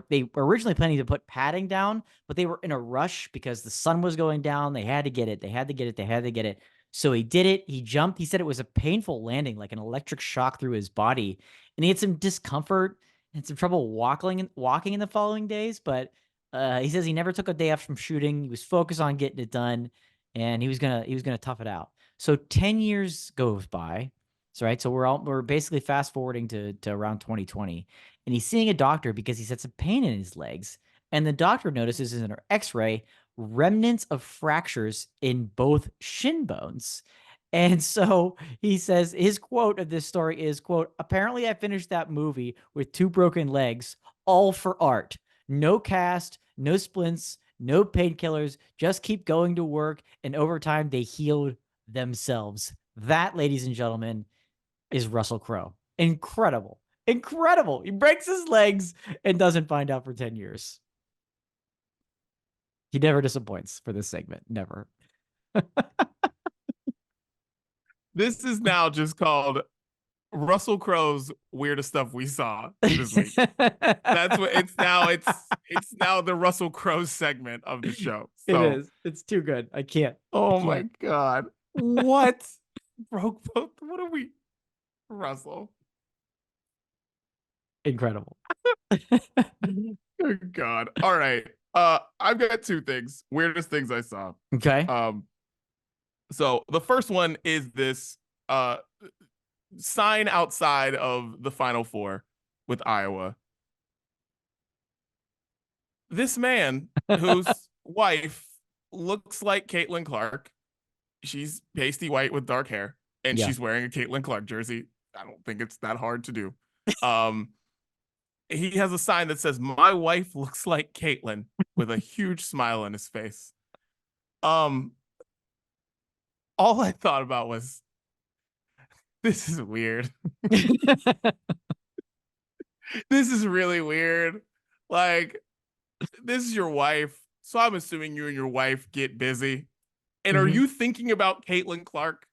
they were originally planning to put padding down, but they were in a rush because the sun was going down. They had to get it. So he did it. He jumped. He said it was a painful landing, like an electric shock through his body. And he had some discomfort and some trouble walking in the following days. But he says he never took a day off from shooting. He was focused on getting it done, and he was gonna tough it out. So 10 years goes by. So right. So we're basically fast forwarding to around 2020, and he's seeing a doctor because he had some pain in his legs. And the doctor notices in her x-ray remnants of fractures in both shin bones. And so he says his quote of this story is, quote, apparently I finished that movie with 2 broken legs, all for art. No cast, no splints, no painkillers, just keep going to work. And over time, they healed themselves. That, ladies and gentlemen, is Russell Crowe. Incredible. Incredible. He breaks his legs and doesn't find out for 10 years. He never disappoints for this segment. Never. This is now just called Russell Crowe's weirdest stuff we saw this week. That's what it's now. It's now the Russell Crowe segment of the show. So, it is. It's too good. I can't. My God. What? Broke both. What are we? Russell. Incredible. Oh God. All right. I've got 2 things. Weirdest things I saw. Okay. So the first one is this sign outside of the Final Four with Iowa. This man whose wife looks like Caitlin Clark. She's pasty white with dark hair. and Yeah. she's wearing a Caitlin Clark jersey. I don't think it's that hard to do. Um, he has a sign that says, "My wife looks like Caitlin," with a huge smile on his face. All I thought about was, this is weird. This is really weird. Like, this is your wife. So I'm assuming you and your wife get busy. And are you thinking about Caitlin Clark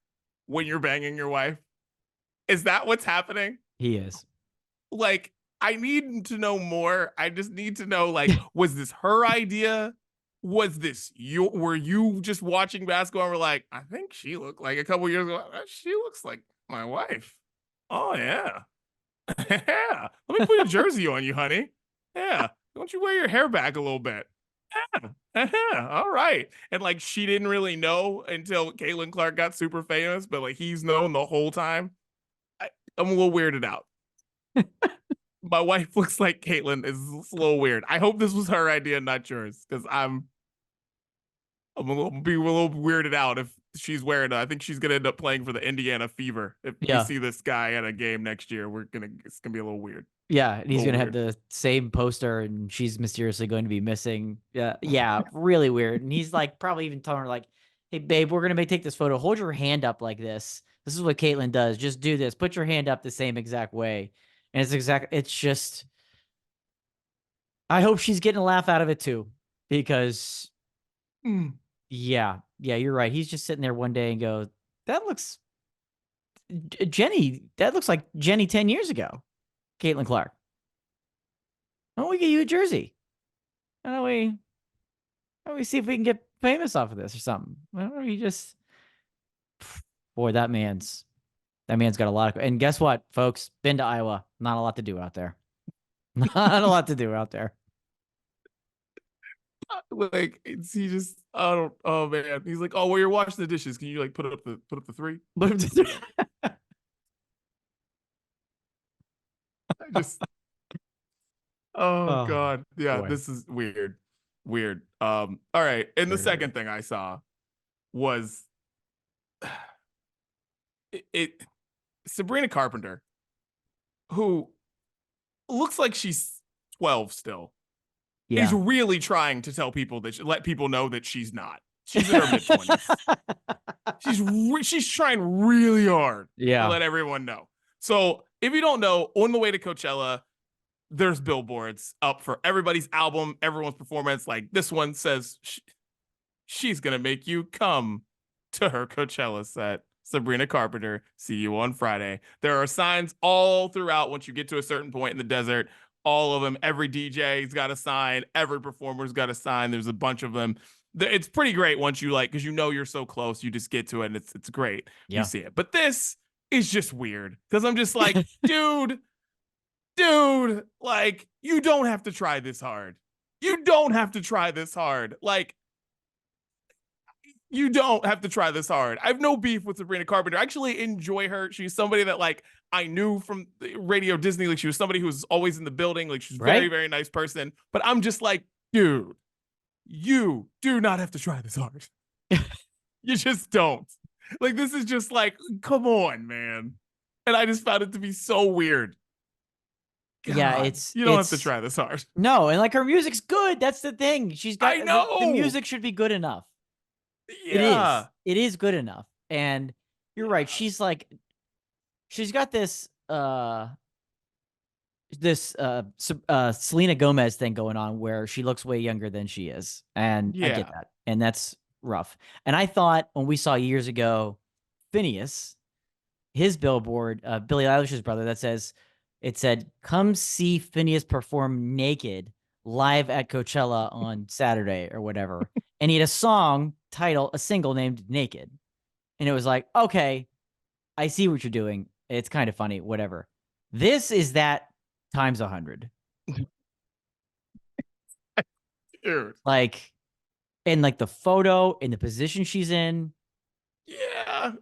when you're banging your wife? Is that what's happening? He is. Like, I need to know more. I just need to know, like, was this her idea? Was this you? Were you just watching basketball and were like, I think she looked like a couple years ago, she looks like my wife. Oh, yeah. Yeah. Let me put a jersey on you, honey. Yeah. Don't you wear your hair back a little bit? Yeah. All right. And like, she didn't really know until Caitlin Clark got super famous, but like, he's known the whole time. I'm a little weirded out. My wife looks like Caitlin is a little weird. I hope this was her idea, not yours, because I'm a little weirded out if she's wearing it. I think she's gonna end up playing for the Indiana Fever. If we see this guy at a game next year, it's gonna be a little weird. Yeah, and he's gonna have the same poster, and she's mysteriously going to be missing. Yeah, really weird. And he's like probably even telling her like, "Hey, babe, we're gonna take this photo. Hold your hand up like this. This is what Caitlin does. Just do this. Put your hand up the same exact way." And it's just. I hope she's getting a laugh out of it too, because. Yeah, you're right. He's just sitting there one day and go, "That looks, Jenny. That looks like Jenny 10 years ago, Caitlin Clark. Why don't we get you a jersey? Why don't we see if we can get famous off of this or something? Why don't we just, boy, that man's got a lot of, and guess what, folks? Been to Iowa. Not a lot to do out there. Not a lot to do out there. Like, he just, I don't, oh man, he's like, oh, well, you're washing the dishes, can you like put up the 3? I just, oh god, yeah, boy. This is weird. All right, and the second thing I saw was Sabrina Carpenter, who looks like she's 12 still. Yeah. Is really trying to tell people let people know that she's not. She's in her mid-20s. She's trying really hard to let everyone know. So if you don't know, on the way to Coachella, there's billboards up for everybody's album, everyone's performance. Like, this one says she's gonna make you come to her Coachella set. Sabrina Carpenter, see you on Friday. There are signs all throughout once you get to a certain point in the desert. All of them, every DJ's got a sign, every performer's got a sign. There's a bunch of them. It's pretty great once you because you know you're so close, you just get to it and it's great. Yeah. You see it. But this is just weird because I'm just like, dude, like, you don't have to try this hard. You don't have to try this hard. Like, you don't have to try this hard. I have no beef with Sabrina Carpenter. I actually enjoy her. She's somebody that like I knew from Radio Disney. Like, she was somebody who was always in the building. Like, she's very, very nice person. But I'm just like, dude, you do not have to try this hard. You just don't. Like, this is just like, come on, man. And I just found it to be so weird. God, yeah, you don't have to try this hard. No, and like, her music's good. That's the thing. She's got. I know the music should be good enough. Yeah. It is good enough. And you're right. She's like, she's got this Selena Gomez thing going on where she looks way younger than she is. And I get that. And that's rough. And I thought when we saw years ago, Phineas, his billboard, Billie Eilish's brother, it said, "Come see Phineas perform naked live at Coachella on Saturday," or whatever. And he had a single named Naked. And it was like, okay, I see what you're doing. It's kind of funny, whatever. This is that times 100. Dude. Like, and like the photo and the position she's in. Yeah.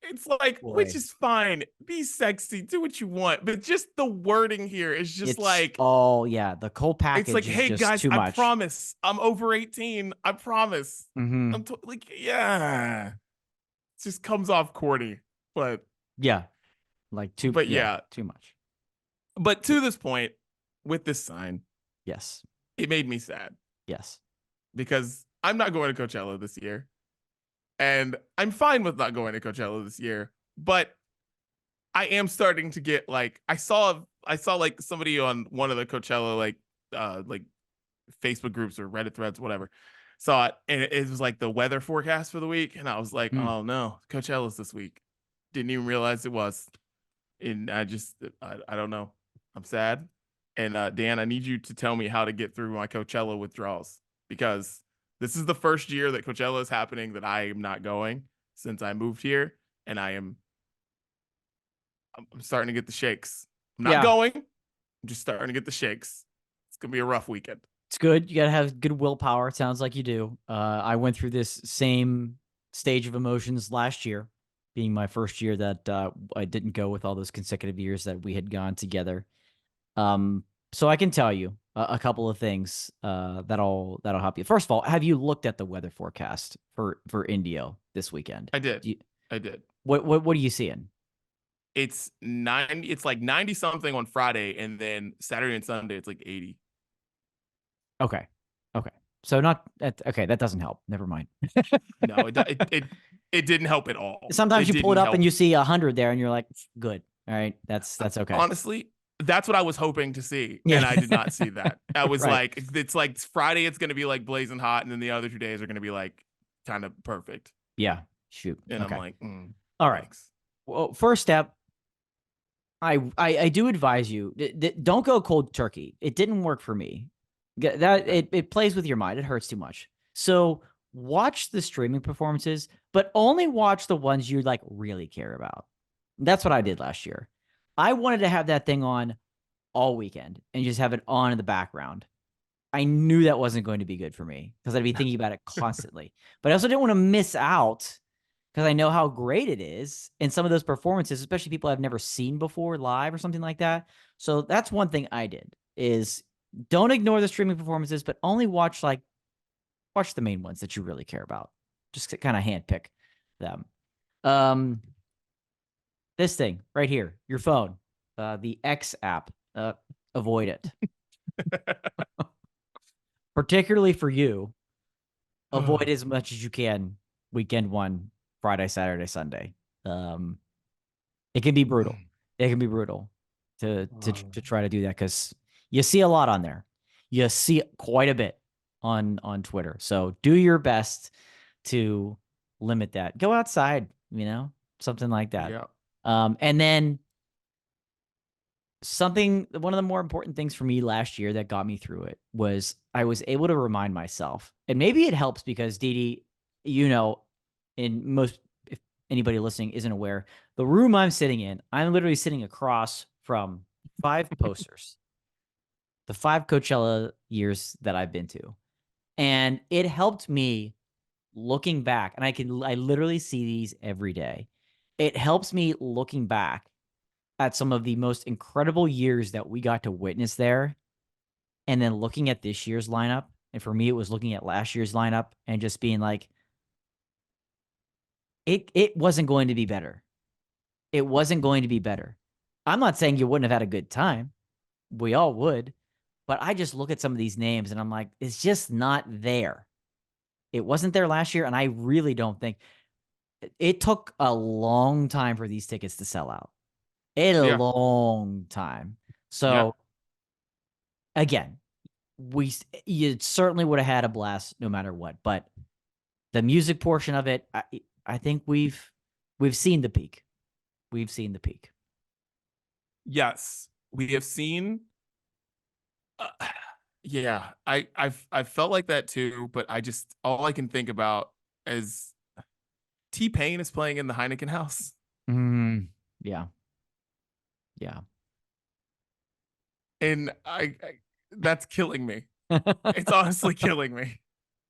It's like, which is fine. Be sexy, do what you want, but just the wording here is just like, oh yeah, the whole package. It's like, hey guys, I promise, I'm over 18. I promise. Mm-hmm. I'm like, yeah. just comes off corny. But Yeah. yeah. Too much. But to this point, with this sign, Yes. it made me sad Yes. because I'm not going to Coachella this year. And I'm fine with not going to Coachella this year, but I am starting to get like I saw like somebody on one of the Coachella like Facebook groups or Reddit threads, whatever, saw it, and it was like the weather forecast for the week, and I was like, Mm. oh no, Coachella's this week. Didn't even realize it was, and I don't know. I'm sad, and Dan, I need you to tell me how to get through my Coachella withdrawals because this is the first year that Coachella is happening that I am not going since I moved here, and I'm starting to get the shakes. I'm not Yeah. going. I'm just starting to get the shakes. It's gonna be a rough weekend. It's good. You got to have good willpower. It sounds like you do. I went through this same stage of emotions last year, being my first year that I didn't go with all those consecutive years that we had gone together. So I can tell you a couple of things that'll help you. First of all, have you looked at the weather forecast for Indio this weekend? I did. I did. What are you seeing? It's like 90 something on Friday, and then Saturday and Sunday it's like 80. Okay. So that doesn't help. Never mind. No, it didn't help at all. Sometimes you pull it didn't up help. and you see 100 there and you're like, good. All right. That's okay. Honestly, that's what I was hoping to see, Yeah. and I did not see that. I was Right. like, it's like Friday it's gonna be like blazing hot, and then the other 2 days are gonna be like kind of perfect. Yeah. Shoot. And Okay. I'm like, all right. thanks. Well, first step, I do advise you, don't go cold turkey. It didn't work for me. It plays with your mind. It hurts too much. So watch the streaming performances, but only watch the ones you like really care about. That's what I did last year. I wanted to have that thing on all weekend and just have it on in the background. I knew that wasn't going to be good for me because I'd be thinking about it constantly. But I also didn't want to miss out because I know how great it is in some of those performances, especially people I've never seen before live or something like that. So that's one thing I did is don't ignore the streaming performances, but only watch the main ones that you really care about. Just to kind of handpick them. This thing right here, your phone, the X app, avoid it. Particularly for you, avoid as much as you can weekend one, Friday, Saturday, Sunday. It can be brutal. It can be brutal to try to do that because you see a lot on there. You see quite a bit on Twitter. So do your best to limit that. Go outside, something like that. Yeah. And then one of the more important things for me last year that got me through it was I was able to remind myself, and maybe it helps because Didi, if anybody listening isn't aware, the room I'm sitting in, I'm literally sitting across from 5 posters, the 5 Coachella years that I've been to. And it helped me looking back, and I literally see these every day. It helps me looking back at some of the most incredible years that we got to witness there. And then looking at this year's lineup. And for me, it was looking at last year's lineup and just being like, it wasn't going to be better. It wasn't going to be better. I'm not saying you wouldn't have had a good time. We all would. But I just look at some of these names and I'm like, it's just not there. It wasn't there last year. And I really don't think it took a long time for these tickets to sell out. Long time. So again, you certainly would have had a blast no matter what, but the music portion of it, I think we've seen the peak. We've seen the peak. Yes, we have seen. Yeah, I felt like that too, but all I can think about is T-Pain is playing in the Heineken House. Yeah. And that's killing me. It's honestly killing me.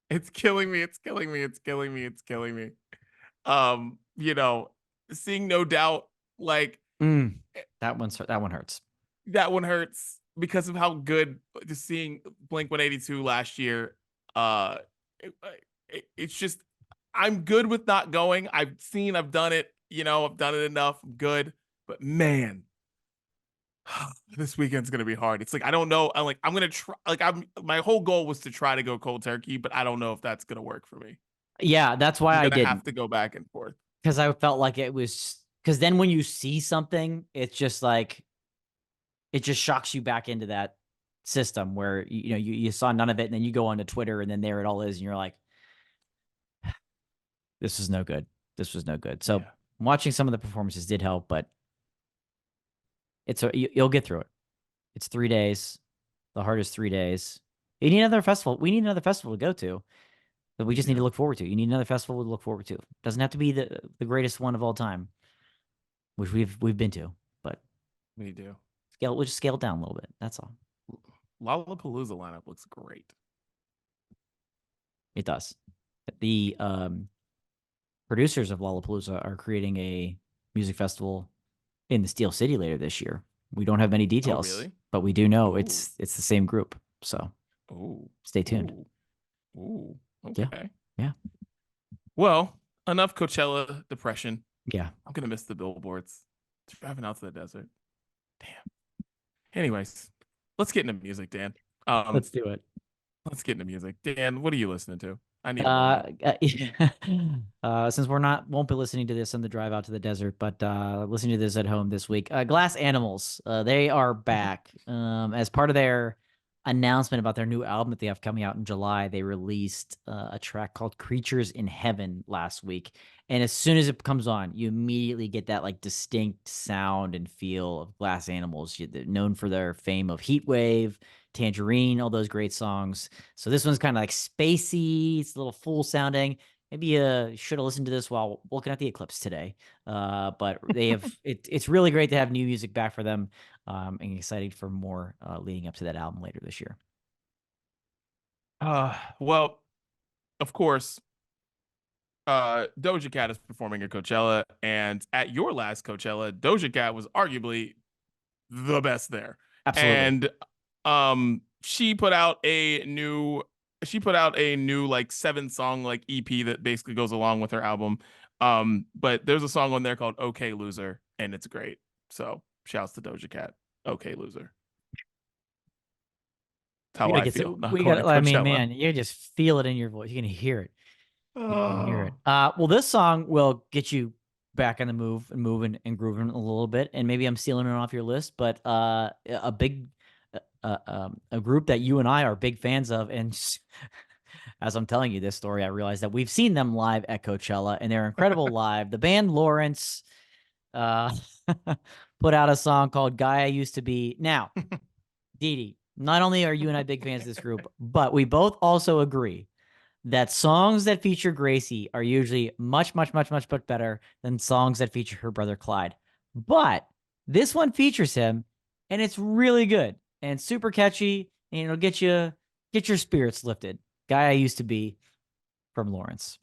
It's killing me. It's killing me. It's killing me. It's killing me. Seeing No Doubt, like that one hurts. That one hurts because of how good just seeing Blink 182 last year. It's just I'm good with not going. I've done it, I've done it enough. I'm good. But man, this weekend's gonna be hard. It's like I don't know. I'm gonna try. My whole goal was to try to go cold turkey, but I don't know if that's gonna work for me. Yeah, that's why I'm I gonna didn't. have to go back and forth. Because I felt like it was because then when you see something, it's just like it just shocks you back into that system where you saw none of it, and then you go onto Twitter, and then there it all is, and you're like, this was no good. This was no good. So Yeah. watching some of the performances did help, but you'll get through it. It's 3 days, the hardest 3 days. You need another festival. We need another festival to go to that we just need to look forward to. You need another festival to look forward to. Doesn't have to be the greatest one of all time, which we've been to, but We do. we'll just scale it down a little bit. That's all. Lollapalooza lineup looks great. It does. The producers of Lollapalooza are creating a music festival in the Steel City later this year. We don't have many details, really? but we do know Ooh. it's the same group. So stay tuned. Ooh. Okay. Yeah. Well, enough Coachella depression. Yeah. I'm gonna miss the billboards. Driving out to the desert. Damn. Anyways, let's get into music, Dan. Let's do it. Let's get into music. Dan, what are you listening to? I need since won't be listening to this on the drive out to the desert, but listening to this at home this week. Glass Animals, they are back. As part of their announcement about their new album that they have coming out in July, they released a track called Creatures in Heaven last week. And as soon as it comes on, you immediately get that like distinct sound and feel of Glass Animals, known for their fame of Heatwave, Tangerine, all those great songs. So this one's kind of like spacey. It's a little full sounding. Maybe you should have listened to this while looking at the Eclipse today. But they have it's really great to have new music back for them. And excited for more leading up to that album later this year. Well, of course, Doja Cat is performing at Coachella, and at your last Coachella, Doja Cat was arguably the best there. Absolutely. And she put out a new like 7-song like EP that basically goes along with her album. But there's a song on there called Okay Loser, and it's great. So shouts to Doja Cat. Okay Loser. That's how I feel. I mean, man, you just feel it in your voice. You can hear it. You can hear it. Well, this song will get you back on the move and moving and grooving a little bit. And maybe I'm stealing it off your list, but a group that you and I are big fans of. And as I'm telling you this story, I realized that we've seen them live at Coachella, and they're incredible live. The band Lawrence put out a song called Guy I Used to Be. Now, Didi, not only are you and I big fans of this group, but we both also agree that songs that feature Gracie are usually much, much, much, much, much better than songs that feature her brother Clyde. But this one features him, and it's really good and super catchy, and it'll get your spirits lifted. Guy I Used to Be from Lawrence.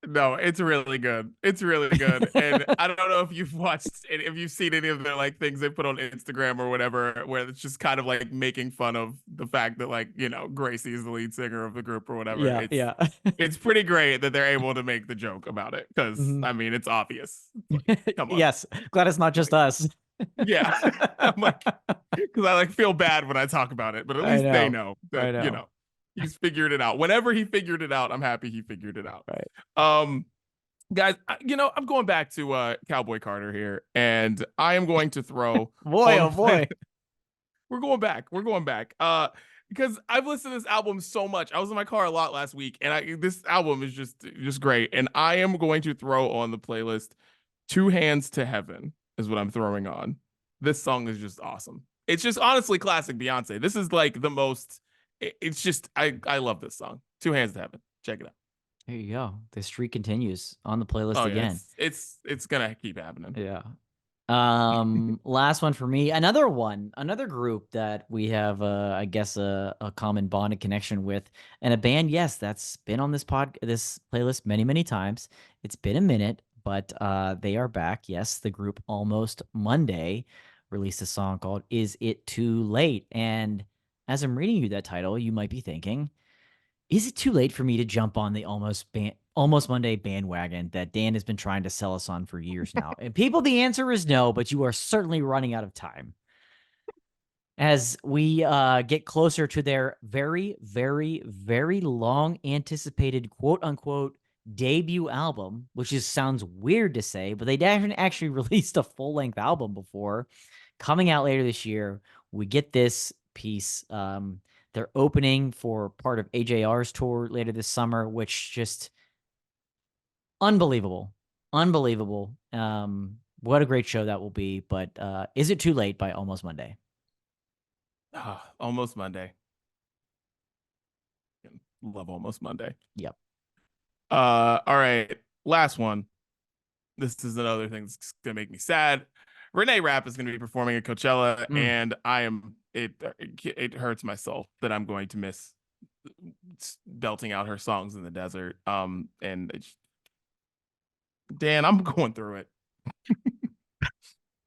No, it's really good. It's really good. And I don't know if you've seen any of their like things they put on Instagram or whatever, where it's just kind of like making fun of the fact that like, Gracie is the lead singer of the group or whatever. Yeah. It's pretty great that they're able to make the joke about it. Cause I mean, it's obvious. Like, come on. Yes. Glad it's not just us. Yeah. I'm like, cause I like feel bad when I talk about it, but at least they know that, he's figured it out. Whenever he figured it out, I'm happy he figured it out. Right. Guys, I'm going back to Cowboy Carter here, and I am going to throw boy. We're going back. Because I've listened to this album so much. I was in my car a lot last week, and this album is just great. And I am going to throw on the playlist Two Hands to Heaven is what I'm throwing on. This song is just awesome. It's just honestly classic Beyonce. This is like the most. It's just I love this song. Two Hands to Heaven. Check it out. There you go. The streak continues on the playlist again. It's gonna keep happening. Yeah. Last one for me. Another group that we have I guess a common bond and connection with, and a band, yes, that's been on this playlist many times. It's been a minute, but they are back. Yes, the group Almost Monday released a song called Is It Too Late? And as I'm reading you that title, you might be thinking, is it too late for me to jump on the Almost Monday bandwagon that Dan has been trying to sell us on for years now? And people, the answer is no, but you are certainly running out of time. As we get closer to their very, very, very long anticipated quote unquote debut album, which sounds weird to say, but they haven't actually released a full length album before. Coming out later this year, we get this piece. They're opening for part of AJR's tour later this summer, which just unbelievable. Unbelievable. What a great show that will be. But Is It Too Late by Almost Monday. Almost Monday. Love Almost Monday. Yep. All right. Last one. This is another thing that's gonna make me sad. Renee Rapp is gonna be performing at Coachella, and it hurts my soul that I'm going to miss belting out her songs in the desert. Dan, I'm going through it.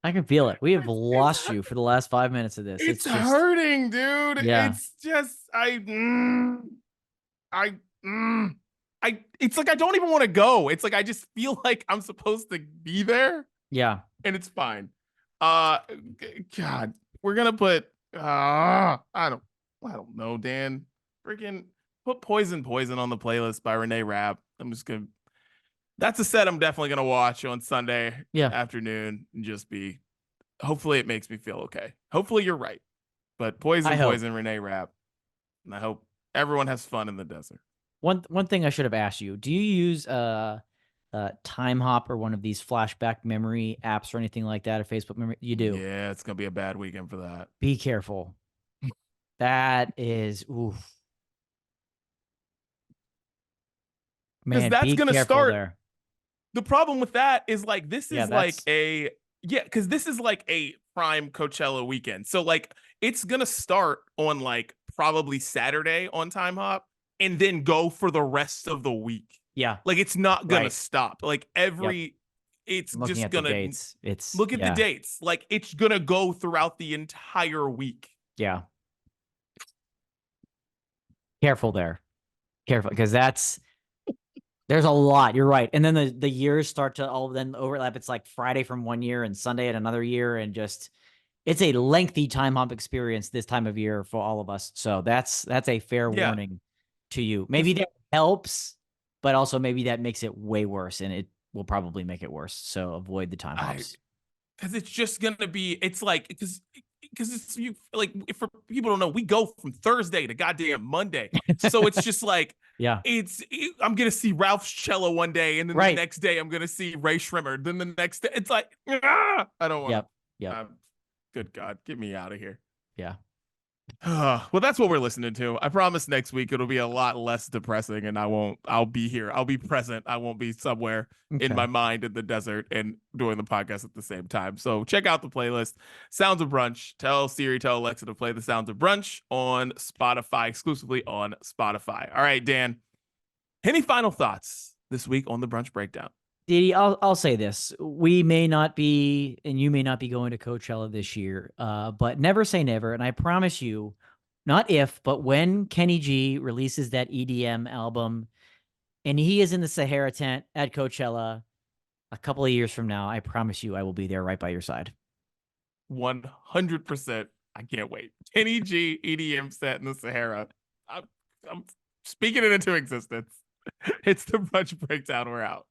I can feel it. We have lost you for the last 5 minutes of this. It's just hurting, dude. Yeah. It's just it's like I don't even want to go. It's like I just feel like I'm supposed to be there. Yeah. And it's fine. God, we're gonna put I don't know, Dan. Freaking put Poison on the playlist by Renee Rapp. That's a set I'm definitely gonna watch on Sunday afternoon and just be. Hopefully it makes me feel okay. Hopefully you're right. But Poison, Renee Rapp. And I hope everyone has fun in the desert. One thing I should have asked you: do you use Time Hop or one of these flashback memory apps or anything like that, or Facebook memory? You do. Yeah, it's gonna be a bad weekend for that. Be careful. That is oof. Man, that's gonna start there. The problem with that is like this is like because this is like a prime Coachella weekend. So like it's gonna start on like probably Saturday on Time Hop and then go for the rest of the week. Yeah. Like it's not gonna stop. Like it's just gonna look at the dates. Like it's gonna go throughout the entire week. Yeah. Careful there. Careful, because there's a lot. You're right. And then the years start to all then overlap. It's like Friday from one year and Sunday at another year. And just, it's a lengthy Time Hop experience this time of year for all of us. So that's a fair warning to you. Maybe that helps, but also maybe that makes it way worse, and it will probably make it worse. So avoid the Time Hops. Because it's just going to be, it's like, because it's you like, if for people don't know, we go from Thursday to goddamn Monday. So it's just like, I'm going to see Ralph's cello one day, and then the next day I'm going to see Ray Schrimmer. Then the next day, it's like, I don't want good God, get me out of here. Yeah. Well, that's what we're listening to. I promise next week it'll be a lot less depressing, and I'll be here. I'll be present. I won't be somewhere in my mind in the desert and doing the podcast at the same time. So check out the playlist, Sounds of Brunch. Tell Siri, tell Alexa to play the Sounds of Brunch on Spotify, exclusively on Spotify. All right, Dan, any final thoughts this week on the Brunch Breakdown? Didi, I'll say this. We may not be, and you may not be going to Coachella this year, but never say never. And I promise you, not if, but when Kenny G releases that EDM album and he is in the Sahara tent at Coachella a couple of years from now, I promise you I will be there right by your side. 100%. I can't wait. Kenny G EDM set in the Sahara. I'm speaking it into existence. It's the Brunch Breakdown. We're out.